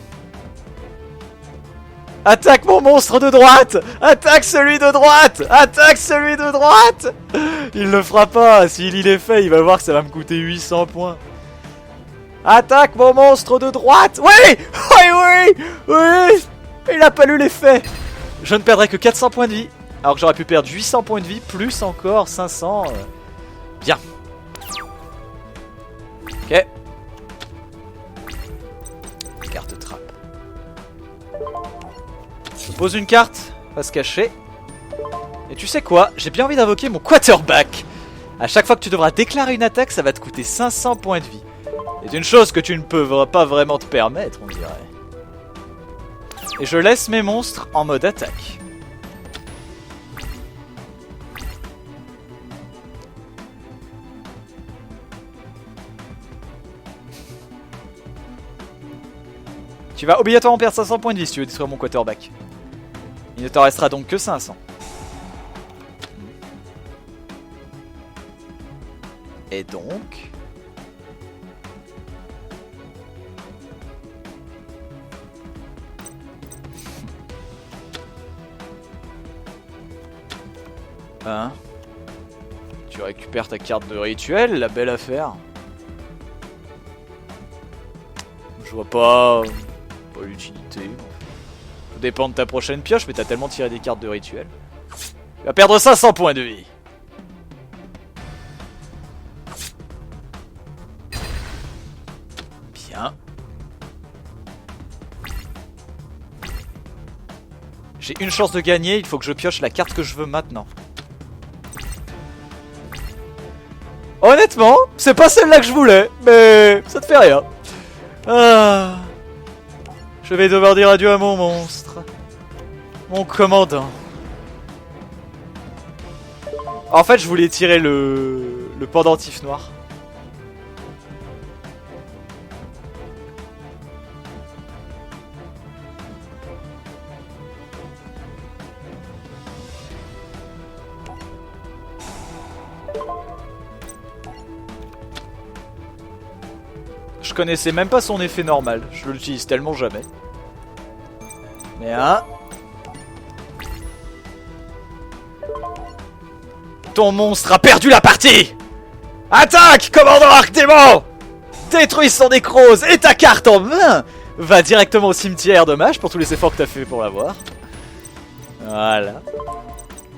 Attaque mon monstre de droite! Attaque celui de droite! Attaque celui de droite! Il le fera pas. S'il y est fait, il va voir que ça va me coûter 800 points. Attaque mon monstre de droite! Oui! Oui! Oui! Oui! Il a pas lu l'effet. Je ne perdrai que 400 points de vie. Alors que j'aurais pu perdre 800 points de vie, plus encore 500. Bien. Ok. Carte trappe. Je pose une carte, va se cacher. Et tu sais quoi? J'ai bien envie d'invoquer mon quarterback. A chaque fois que tu devras déclarer une attaque, ça va te coûter 500 points de vie. C'est une chose que tu ne peux pas vraiment te permettre, on dirait. Et je laisse mes monstres en mode attaque. Tu vas obligatoirement perdre 500 points de vie si tu veux détruire mon quarterback. Il ne t'en restera donc que 500. Et donc... Hein? Tu récupères ta carte de rituel, la belle affaire. Je vois pas l'utilité. Tout dépend de ta prochaine pioche, mais t'as tellement tiré des cartes de rituel. Tu vas perdre 500 points de vie. Bien. J'ai une chance de gagner, il faut que je pioche la carte que je veux maintenant. Honnêtement, c'est pas celle-là que je voulais, mais ça te fait rien. Ah. Je vais devoir dire adieu à mon monstre. Mon commandant. En fait, je voulais tirer le pendentif noir. Je connaissais même pas son effet normal. Je l'utilise tellement jamais. Mais hein. Ton monstre a perdu la partie. Attaque, commandant Arc-Démon. Détruis son nécrose et ta carte en main va directement au cimetière. Dommage pour tous les efforts que t'as fait pour l'avoir. Voilà.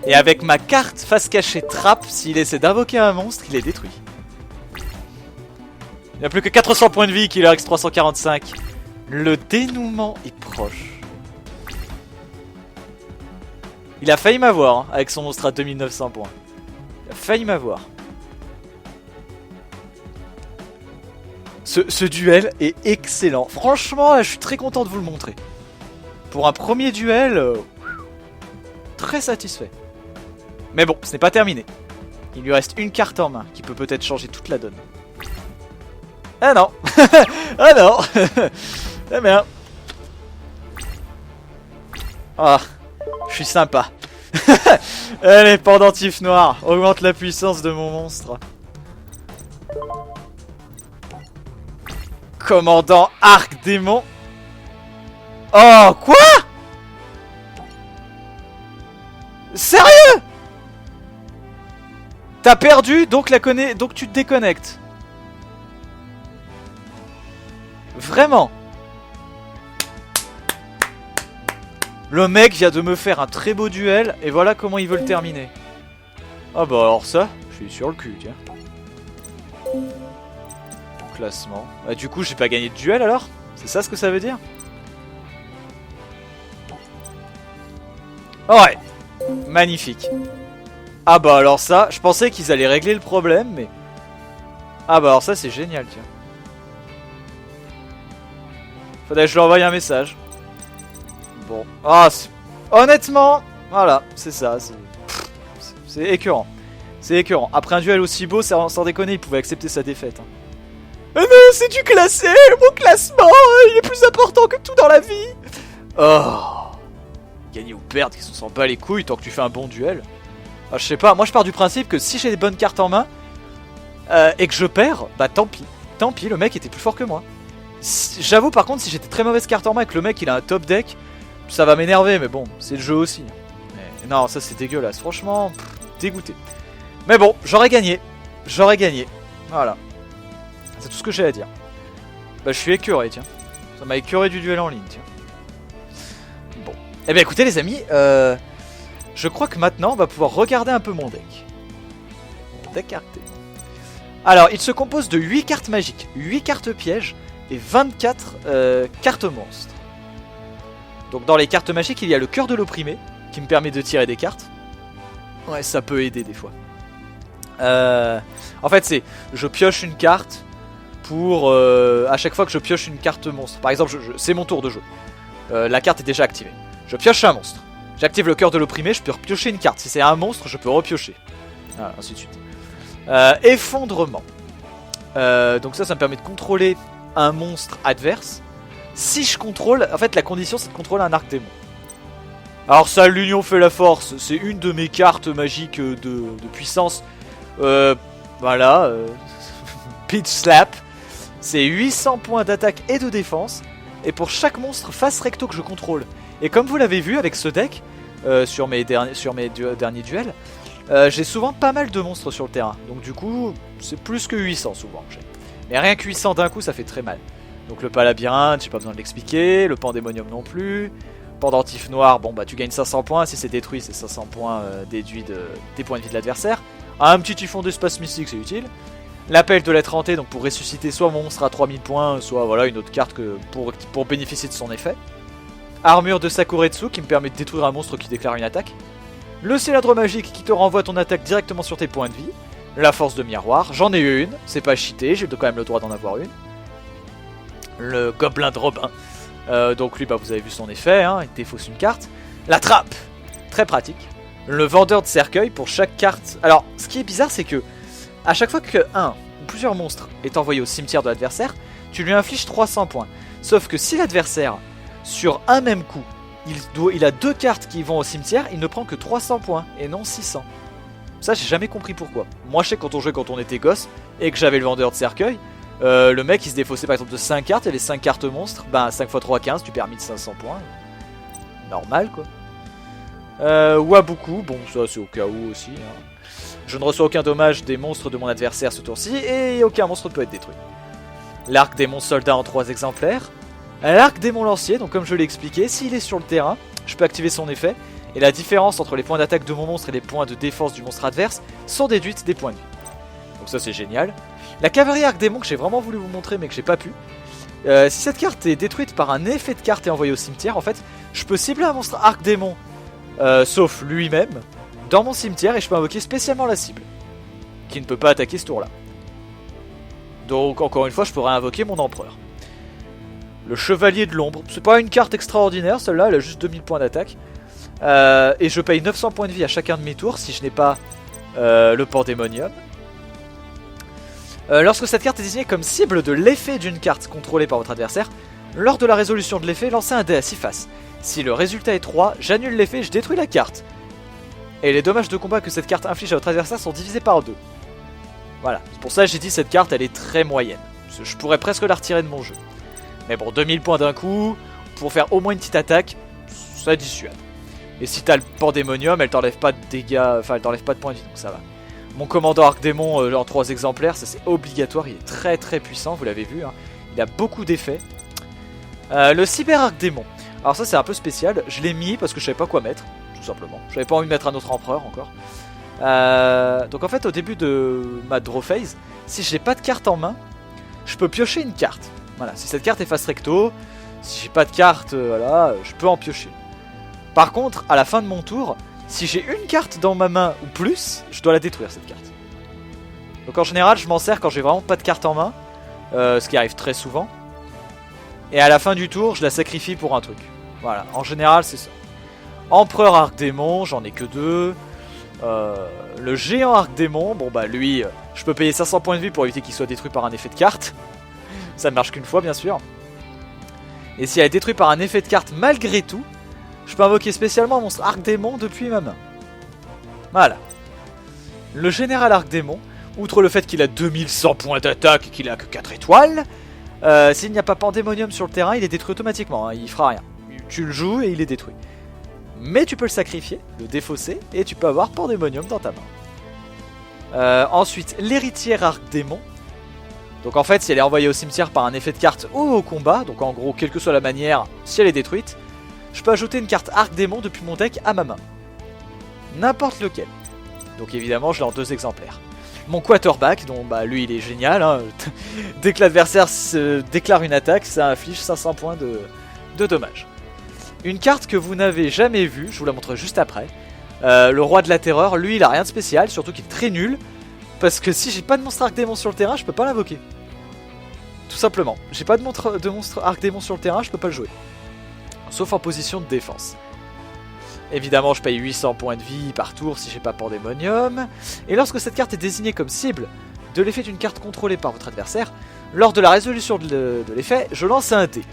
Et avec ma carte face cachée trappe, s'il essaie d'invoquer un monstre, il est détruit. Il n'y a plus que 400 points de vie, Killer X 345. Le dénouement est proche. Il a failli m'avoir hein, avec son monstre à 2900 points. Il a failli m'avoir. Ce duel est excellent. Franchement, là, je suis très content de vous le montrer. Pour un premier duel, très satisfait. Mais bon, ce n'est pas terminé. Il lui reste une carte en main qui peut peut-être changer toute la donne. Ah non. Ah non. Eh bien. Ah, je suis sympa. Allez, pendentif noir, augmente la puissance de mon monstre. Commandant Arc-Démon. Oh, quoi? Sérieux? T'as perdu, donc donc tu te déconnectes. Vraiment. Le mec vient de me faire un très beau duel et voilà comment il veut le terminer. Ah bah alors ça, je suis sur le cul, tiens. Classement. Bah du coup j'ai pas gagné de duel alors? C'est ça ce que ça veut dire? Ouais. Magnifique. Ah bah alors ça, je pensais qu'ils allaient régler le problème mais... Ah bah alors ça c'est génial, tiens. Faudrait que je lui envoie un message. Bon. Ah, honnêtement, voilà, c'est ça. C'est écœurant. C'est écœurant. Après un duel aussi beau, sans déconner, il pouvait accepter sa défaite. Hein. Ah non, c'est du classé. Mon classement, il est plus important que tout dans la vie. Oh. Gagner ou perdre, qui se sent pas les couilles tant que tu fais un bon duel. Ah, je sais pas, moi je pars du principe que si j'ai des bonnes cartes en main et que je perds, bah tant pis. Tant pis, le mec était plus fort que moi. J'avoue par contre, si j'ai des très mauvaises cartes en main et que le mec il a un top deck, ça va m'énerver, mais bon, c'est le jeu aussi. Mais non, ça c'est dégueulasse, franchement, dégoûté. Mais bon, j'aurais gagné. J'aurais gagné. Voilà. C'est tout ce que j'ai à dire. Bah je suis écœuré, tiens. Ça m'a écœuré du duel en ligne, tiens. Bon. Eh bien écoutez les amis, je crois que maintenant on va pouvoir regarder un peu mon deck. Mon deck carté. Alors, il se compose de 8 cartes magiques, 8 cartes pièges et 24 cartes monstres. Donc dans les cartes magiques, il y a le cœur de l'opprimé, qui me permet de tirer des cartes. Ouais, ça peut aider des fois. En fait, c'est, je pioche une carte pour... à chaque fois que je pioche une carte monstre. Par exemple, c'est mon tour de jeu. La carte est déjà activée. Je pioche un monstre. J'active le cœur de l'opprimé, je peux repiocher une carte. Si c'est un monstre, je peux repiocher. Voilà, ainsi de suite. Effondrement. Donc ça me permet de contrôler un monstre adverse. Si je contrôle, en fait la condition c'est de contrôler un arc démon. Alors ça, l'union fait la force, c'est une de mes cartes magiques de puissance. Voilà, Pitch Slap. C'est 800 points d'attaque et de défense. Et pour chaque monstre face recto que je contrôle. Et comme vous l'avez vu avec ce deck, sur mes derniers duels, j'ai souvent pas mal de monstres sur le terrain. Donc du coup, c'est plus que 800 souvent que j'ai. Mais rien que 800 d'un coup, ça fait très mal. Donc le palabyrinthe, j'ai pas besoin de l'expliquer. Le pandémonium non plus. Pendentif noir, bon bah tu gagnes 500 points. Si c'est détruit, c'est 500 points déduits des points de vie de l'adversaire. Un petit typhon d'espace mystique, c'est utile. L'appel de l'être hanté, donc pour ressusciter soit mon monstre à 3000 points, soit voilà une autre carte pour bénéficier de son effet. Armure de Sakuretsu qui me permet de détruire un monstre qui déclare une attaque. Le célèbre magique qui te renvoie ton attaque directement sur tes points de vie. La force de miroir, j'en ai eu une, c'est pas cheaté, j'ai quand même le droit d'en avoir une. Le gobelin de Robin, donc lui bah vous avez vu son effet, hein, il défausse une carte. La trappe, très pratique. Le vendeur de cercueil pour chaque carte. Alors ce qui est bizarre c'est que à chaque fois que un ou plusieurs monstres est envoyé au cimetière de l'adversaire, tu lui infliges 300 points. Sauf que si l'adversaire, sur un même coup, il a 2 cartes qui vont au cimetière, il ne prend que 300 points et non 600. Ça j'ai jamais compris pourquoi. Moi je sais quand on jouait quand on était gosse et que j'avais le vendeur de cercueil, le mec il se défaussait par exemple de 5 cartes et les 5 cartes monstres, ben 5 x 3 15, tu perds 1500 points. Normal quoi. Wabuku, bon ça c'est au cas où aussi. Hein. Je ne reçois aucun dommage des monstres de mon adversaire ce tour-ci et aucun monstre ne peut être détruit. L'arc démon soldat en 3 exemplaires. L'arc démon lancier, donc comme je l'ai expliqué, s'il est sur le terrain, je peux activer son effet. Et la différence entre les points d'attaque de mon monstre et les points de défense du monstre adverse sont déduites des points de vie. Donc ça c'est génial. La cavalerie arc démon que j'ai vraiment voulu vous montrer mais que j'ai pas pu. Si cette carte est détruite par un effet de carte et envoyée au cimetière, en fait, je peux cibler un monstre arc démon, sauf lui-même, dans mon cimetière et je peux invoquer spécialement la cible, qui ne peut pas attaquer ce tour-là. Donc encore une fois, je pourrais invoquer mon empereur. Le chevalier de l'ombre, c'est pas une carte extraordinaire, celle-là, elle a juste 2000 points d'attaque. Et je paye 900 points de vie à chacun de mes tours si je n'ai pas le pandémonium. Lorsque cette carte est désignée comme cible de l'effet d'une carte contrôlée par votre adversaire, lors de la résolution de l'effet, lancez un dé à 6 faces. Si le résultat est 3, j'annule l'effet et je détruis la carte. Et les dommages de combat que cette carte inflige à votre adversaire sont divisés par 2. Voilà, c'est pour ça que j'ai dit cette carte elle est très moyenne. Je pourrais presque la retirer de mon jeu. Mais bon, 2000 points d'un coup, pour faire au moins une petite attaque, ça dissuade. Et si t'as le pandémonium, elle t'enlève pas de dégâts, enfin elle t'enlève pas de points de vie, donc ça va. Mon commandant Arc Démon en 3 exemplaires, ça c'est obligatoire, il est très très puissant, vous l'avez vu, hein. Il a beaucoup d'effets. Le Cyber Arc Démon. Alors ça c'est un peu spécial, je l'ai mis parce que je savais pas quoi mettre, tout simplement. J'avais pas envie de mettre un autre empereur encore. Donc en fait au début de ma draw phase, si j'ai pas de carte en main, je peux piocher une carte. Voilà, si cette carte est face recto, si j'ai pas de carte, voilà, je peux en piocher. Par contre, à la fin de mon tour, si j'ai une carte dans ma main ou plus, je dois la détruire cette carte. Donc en général, je m'en sers quand j'ai vraiment pas de carte en main, ce qui arrive très souvent. Et à la fin du tour, je la sacrifie pour un truc. Voilà, en général, c'est ça. Empereur Arc Démon, j'en ai que 2. Le géant Arc Démon, bon bah lui, je peux payer 500 points de vie pour éviter qu'il soit détruit par un effet de carte. Ça ne marche qu'une fois, bien sûr. Et si elle est détruite par un effet de carte malgré tout, je peux invoquer spécialement un monstre Arc Démon depuis ma main. Voilà. Le général Arc Démon, outre le fait qu'il a 2100 points d'attaque et qu'il a que 4 étoiles, s'il n'y a pas Pandémonium sur le terrain, il est détruit automatiquement, hein, il fera rien. Tu le joues et il est détruit. Mais tu peux le sacrifier, le défausser, et tu peux avoir Pandémonium dans ta main. Ensuite, l'héritière Arc Démon. Donc en fait, si elle est envoyée au cimetière par un effet de carte ou au combat, donc en gros, quelle que soit la manière, si elle est détruite, je peux ajouter une carte Arc Démon depuis mon deck à ma main. N'importe lequel. Donc évidemment, je l'ai en 2 exemplaires. Mon quarterback, donc bah lui il est génial, hein. Dès que l'adversaire déclare une attaque, ça inflige 500 points de dommages. Une carte que vous n'avez jamais vue, je vous la montre juste après. Le roi de la terreur, lui il a rien de spécial, surtout qu'il est très nul. Parce que si j'ai pas de monstre Arc Démon sur le terrain, je peux pas l'invoquer. Tout simplement, j'ai pas de monstre Arc Démon sur le terrain, je peux pas le jouer. Sauf en position de défense. Évidemment, je paye 800 points de vie par tour si j'ai pas Pandémonium. Et lorsque cette carte est désignée comme cible de l'effet d'une carte contrôlée par votre adversaire, lors de la résolution de l'effet, je lance un dé.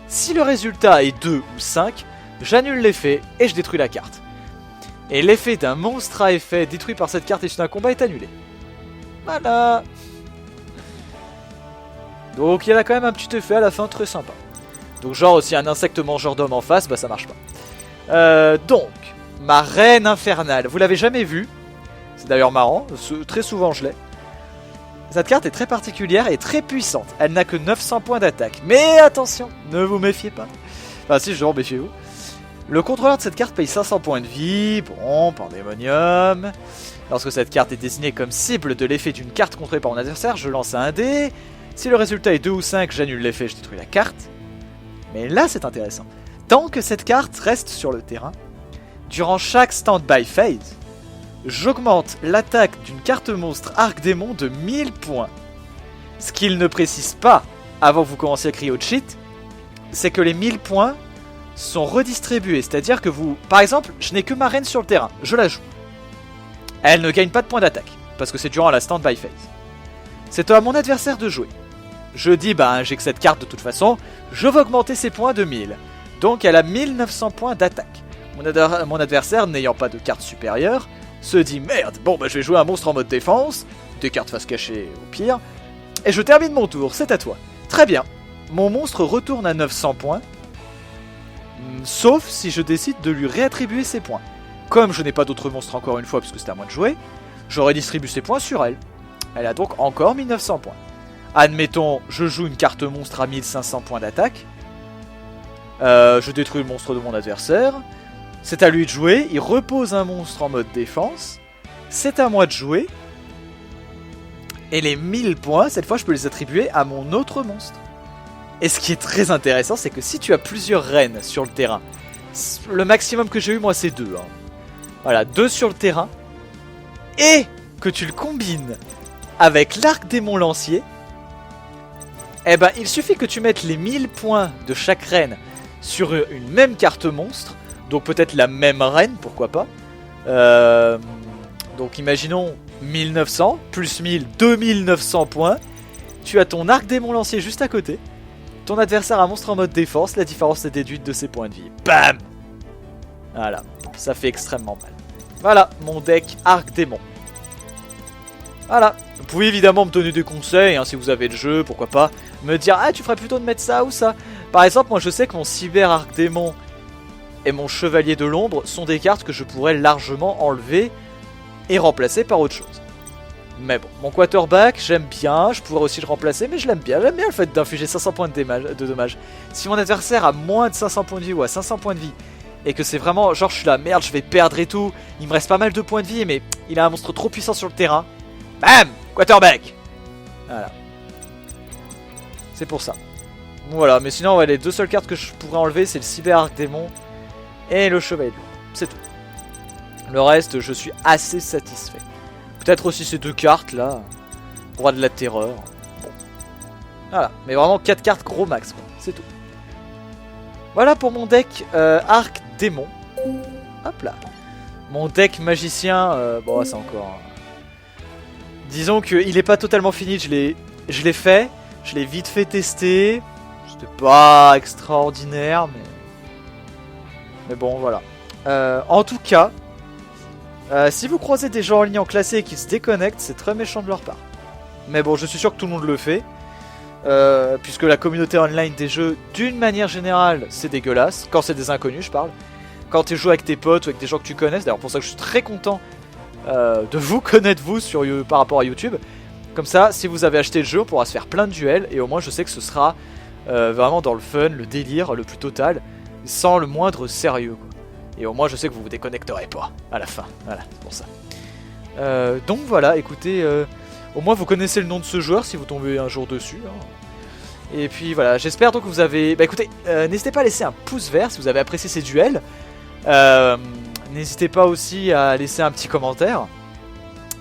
Si le résultat est 2 ou 5, j'annule l'effet et je détruis la carte. Et l'effet d'un monstre à effet détruit par cette carte issu d'un combat est annulé. Voilà. Donc il y en a quand même un petit effet à la fin très sympa. Donc genre si un insecte mangeur d'homme en face, bah ça marche pas. Donc, ma reine infernale, vous l'avez jamais vue. C'est d'ailleurs marrant, très souvent je l'ai. Cette carte est très particulière et très puissante. Elle n'a que 900 points d'attaque. Mais attention, ne vous méfiez pas. Enfin si, je méfiez-vous. Le contrôleur de cette carte paye 500 points de vie. Bon, Pandémonium. Lorsque cette carte est désignée comme cible de l'effet d'une carte contrôlée par mon adversaire, je lance un dé. Si le résultat est 2 ou 5, j'annule l'effet, je détruis la carte. Mais là c'est intéressant. Tant que cette carte reste sur le terrain, durant chaque stand-by phase, j'augmente l'attaque d'une carte monstre Arc Démon de 1000 points. Ce qu'il ne précise pas, avant que vous commenciez à crier au cheat, c'est que les 1000 points sont redistribués. C'est-à-dire que vous... Par exemple, je n'ai que ma reine sur le terrain, je la joue. Elle ne gagne pas de points d'attaque, parce que c'est durant la stand-by phase. C'est à mon adversaire de jouer. Je dis, bah j'ai que cette carte de toute façon, je vais augmenter ses points de 1000. Donc elle a 1900 points d'attaque. Mon adversaire, n'ayant pas de carte supérieure, se dit merde, bon bah je vais jouer un monstre en mode défense, des cartes face cachée au pire, et je termine mon tour, c'est à toi. Très bien, mon monstre retourne à 900 points, sauf si je décide de lui réattribuer ses points. Comme je n'ai pas d'autres monstres encore une fois, puisque c'est à moi de jouer, je redistribue ses points sur elle. Elle a donc encore 1900 points. Admettons, je joue une carte monstre à 1500 points d'attaque, je détruis le monstre de mon adversaire. C'est à lui de jouer, il repose un monstre en mode défense. C'est à moi de jouer. Et les 1000 points, cette fois je peux les attribuer à mon autre monstre. Et ce qui est très intéressant, c'est que si tu as plusieurs reines sur le terrain, le maximum que j'ai eu moi c'est 2. Hein. Voilà, 2 sur le terrain. Et que tu le combines avec l'Arc Démon Lancier, eh ben il suffit que tu mettes les 1000 points de chaque reine sur une même carte monstre. Donc peut-être la même reine, pourquoi pas. Donc imaginons 1900, plus 1000, 2900 points. Tu as ton Arc Démon Lancier juste à côté. Ton adversaire a un monstre en mode défense, la différence est déduite de ses points de vie. Bam! Voilà, ça fait extrêmement mal. Voilà, mon deck Arc Démon. Voilà, vous pouvez évidemment me donner des conseils, hein, si vous avez le jeu, pourquoi pas. Me dire, ah tu ferais plutôt de mettre ça ou ça. Par exemple, moi je sais que mon Cyber Arc Démon et mon Chevalier de l'Ombre sont des cartes que je pourrais largement enlever et remplacer par autre chose. Mais bon, mon quarterback, j'aime bien, je pourrais aussi le remplacer, mais je l'aime bien. J'aime bien le fait d'infliger 500 points de dommages. Si mon adversaire a moins de 500 points de vie ou à 500 points de vie, et que c'est vraiment, genre je suis là, merde, je vais perdre et tout, il me reste pas mal de points de vie, mais il a un monstre trop puissant sur le terrain. Bam! Quarterback! Voilà. C'est pour ça. Voilà, mais sinon, ouais, les deux seules cartes que je pourrais enlever, c'est le Cyber Arc Démon et le Chevalier de Lune. C'est tout. Le reste, je suis assez satisfait. Peut-être aussi ces deux cartes là. Roi de la terreur. Bon. Voilà. Mais vraiment 4 cartes gros max. C'est tout. Voilà pour mon deck Arc Démon. Hop là. Mon deck magicien. Bon, c'est encore. Disons qu'il n'est pas totalement fini. Je l'ai fait. Je l'ai vite fait tester. C'était pas extraordinaire. Mais bon, voilà. En tout cas. Si vous croisez des gens en ligne en classé et qui se déconnectent, c'est très méchant de leur part. Mais bon, je suis sûr que tout le monde le fait. Puisque la communauté online des jeux, d'une manière générale, c'est dégueulasse. Quand c'est des inconnus, je parle. Quand tu joues avec tes potes ou avec des gens que tu connais. C'est d'ailleurs pour ça que je suis très content de vous connaître, vous, par rapport à YouTube. Comme ça, si vous avez acheté le jeu, on pourra se faire plein de duels. Et au moins, je sais que ce sera vraiment dans le fun, le délire, le plus total. Sans le moindre sérieux, quoi. Et au moins je sais que vous vous déconnecterez pas à la fin, voilà, c'est pour ça. Donc voilà, écoutez, au moins vous connaissez le nom de ce joueur si vous tombez un jour dessus. Hein. Et puis voilà, j'espère donc que vous avez... Bah écoutez, n'hésitez pas à laisser un pouce vert si vous avez apprécié ces duels. N'hésitez pas aussi à laisser un petit commentaire.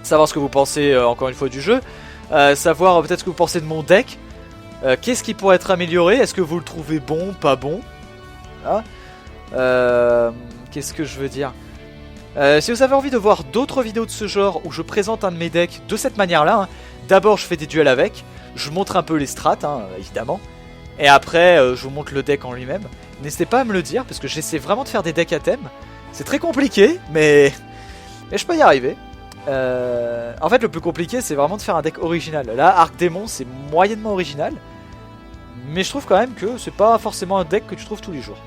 Savoir ce que vous pensez encore une fois du jeu. Savoir peut-être ce que vous pensez de mon deck. Qu'est-ce qui pourrait être amélioré? Est-ce que vous le trouvez bon, pas bon? Hein, qu'est-ce que je veux dire? Si vous avez envie de voir d'autres vidéos de ce genre où je présente un de mes decks de cette manière-là, hein, d'abord je fais des duels avec, je montre un peu les strats, hein, évidemment, et après je vous montre le deck en lui-même. N'hésitez pas à me le dire, parce que j'essaie vraiment de faire des decks à thème. C'est très compliqué, mais je peux y arriver. En fait, le plus compliqué, c'est vraiment de faire un deck original. Là, Arc Démon, c'est moyennement original, mais je trouve quand même que c'est pas forcément un deck que tu trouves tous les jours.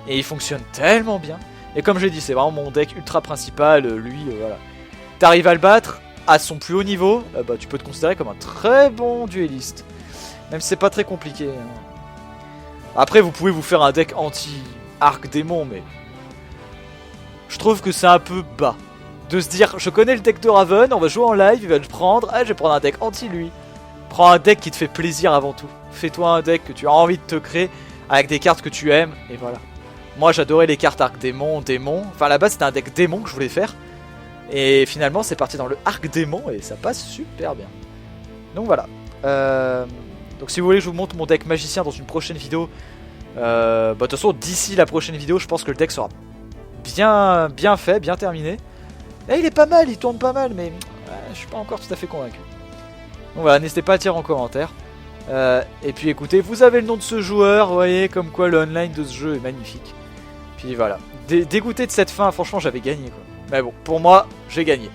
Et il fonctionne tellement bien. Et comme je l'ai dit, c'est vraiment mon deck ultra principal. Lui, voilà. T'arrives à le battre à son plus haut niveau, bah, tu peux te considérer comme un très bon dueliste. Même si c'est pas très compliqué. Hein. Après, vous pouvez vous faire un deck anti-Arc Démon, mais... je trouve que c'est un peu bas. De se dire, je connais le deck de Raven, on va jouer en live, il va le prendre. Ah, je vais prendre un deck anti-lui. Prends un deck qui te fait plaisir avant tout. Fais-toi un deck que tu as envie de te créer avec des cartes que tu aimes, et voilà. Moi j'adorais les cartes Arc Démon, Démon. Enfin à la base c'était un deck Démon que je voulais faire. Et finalement c'est parti dans le Arc Démon et ça passe super bien. Donc voilà. Donc si vous voulez que je vous montre mon deck magicien dans une prochaine vidéo. Bah de toute façon d'ici la prochaine vidéo je pense que le deck sera bien fait, bien terminé. Là il est pas mal, il tourne pas mal mais je suis pas encore tout à fait convaincu. Donc voilà, n'hésitez pas à dire en commentaire. Et puis écoutez, vous avez le nom de ce joueur, vous voyez comme quoi le online de ce jeu est magnifique. Puis voilà, dégoûté de cette fin, franchement j'avais gagné quoi. Mais bon, pour moi, j'ai gagné.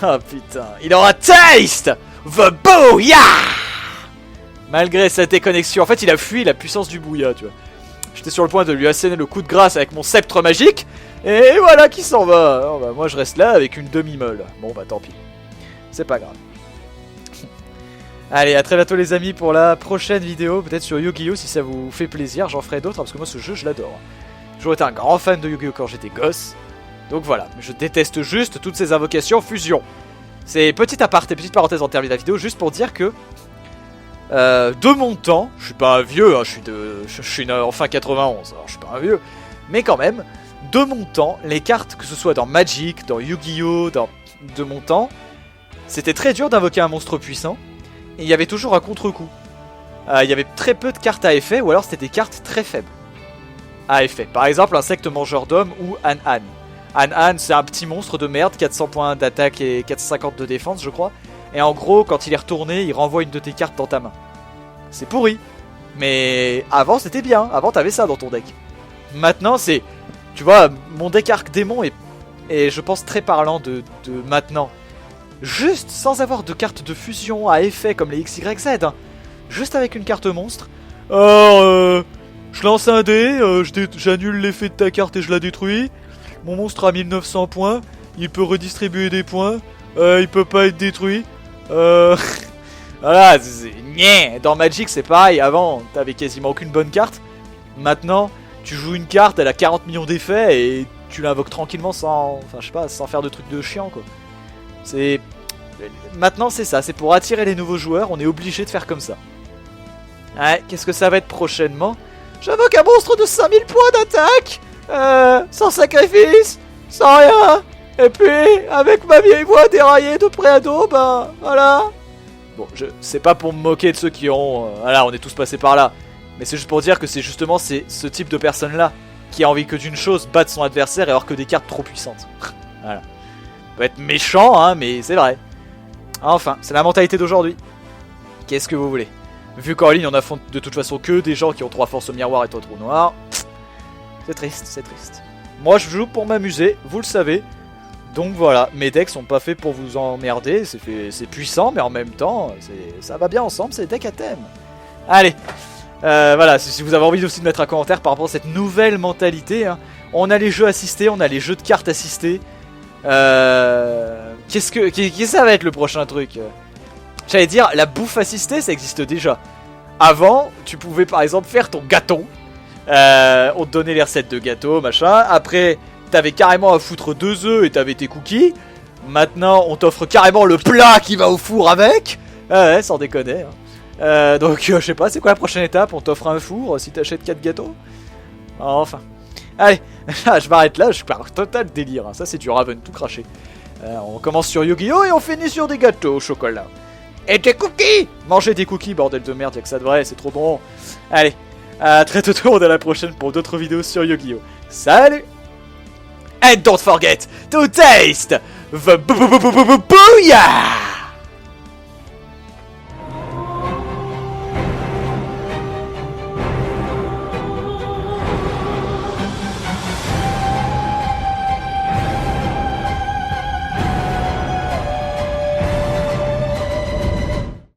Ah putain, il aura taste the booyah. Malgré sa déconnexion, en fait il a fui la puissance du bouya, tu vois. J'étais sur le point de lui asséner le coup de grâce avec mon sceptre magique, et voilà qui s'en va. Alors, bah, moi je reste là avec une demi-molle. Bon bah tant pis, c'est pas grave. Allez, à très bientôt les amis pour la prochaine vidéo, peut-être sur Yu-Gi-Oh si ça vous fait plaisir, j'en ferai d'autres parce que moi ce jeu je l'adore. J'ai toujours été un grand fan de Yu-Gi-Oh quand j'étais gosse, donc voilà, je déteste juste toutes ces invocations fusion. C'est petit aparté, petite parenthèse en termes de la vidéo, juste pour dire que de mon temps, je suis pas un vieux, hein, je suis né en fin 91, alors je suis pas un vieux, mais quand même, de mon temps, les cartes, que ce soit dans Magic, dans Yu-Gi-Oh, de mon temps, c'était très dur d'invoquer un monstre puissant. Et il y avait toujours un contre-coup. Il y avait très peu de cartes à effet, ou alors c'était des cartes très faibles à effet. Par exemple, insecte mangeur d'hommes ou An-An. An-An, c'est un petit monstre de merde, 400 points d'attaque et 450 de défense, je crois. Et en gros, quand il est retourné, il renvoie une de tes cartes dans ta main. C'est pourri. Mais avant, c'était bien. Avant, t'avais ça dans ton deck. Maintenant, c'est... Tu vois, mon deck Arc Démon est je pense, très parlant de maintenant. Juste sans avoir de carte de fusion à effet comme les XYZ, hein. Juste avec une carte monstre. Je lance un dé, j'annule l'effet de ta carte et je la détruis. Mon monstre a 1900 points, il peut redistribuer des points. il peut pas être détruit. Voilà, dans Magic c'est pareil, avant t'avais quasiment aucune bonne carte. Maintenant, tu joues une carte, elle a 40 millions d'effets et tu l'invoques tranquillement sans, enfin je sais pas, sans faire de trucs de chiant quoi. C'est... Maintenant c'est ça, c'est pour attirer les nouveaux joueurs, on est obligé de faire comme ça. Ouais, qu'est-ce que ça va être prochainement? J'invoque un monstre de 5000 points d'attaque, sans sacrifice, sans rien. Et puis, avec ma vieille voix déraillée de près à dos, ben voilà. Bon, c'est pas pour me moquer de ceux qui ont... voilà, on est tous passés par là. Mais c'est juste pour dire que c'est justement ce type de personne-là qui a envie que d'une chose, battre son adversaire et avoir que des cartes trop puissantes. Voilà. Ça peut être méchant, hein, mais c'est vrai. Enfin, c'est la mentalité d'aujourd'hui. Qu'est-ce que vous voulez? Vu qu'en ligne on affronte de toute façon que des gens qui ont 3 forces au miroir et 3 trous noirs. C'est triste, c'est triste. Moi je joue pour m'amuser, vous le savez. Donc voilà, mes decks sont pas faits pour vous emmerder, c'est puissant mais en même temps ça va bien ensemble, c'est des decks à thème. Allez, voilà, si vous avez envie aussi de mettre un commentaire par rapport à cette nouvelle mentalité, hein. On a les jeux assistés, on a les jeux de cartes assistés. Qu'est-ce que ça va être le prochain truc? J'allais dire, la bouffe assistée ça existe déjà. Avant, tu pouvais par exemple faire ton gâteau. On te donnait les recettes de gâteau, machin. Après, t'avais carrément à foutre 2 œufs et t'avais tes cookies. Maintenant, on t'offre carrément le plat qui va au four avec. Ouais, sans déconner. Hein. Donc, je sais pas, c'est quoi la prochaine étape? On t'offre un four si t'achètes 4 gâteaux? Enfin. Allez, je m'arrête là, je pars total délire. Hein. Ça, c'est du Raven tout craché. On commence sur Yu-Gi-Oh! Et on finit sur des gâteaux au chocolat. Et tes cookies! Mangez des cookies, bordel de merde, y'a que ça de vrai, c'est trop bon. Allez, à très tôt, on est à la prochaine pour d'autres vidéos sur Yu-Gi-Oh! Salut! And don't forget to taste the booyah!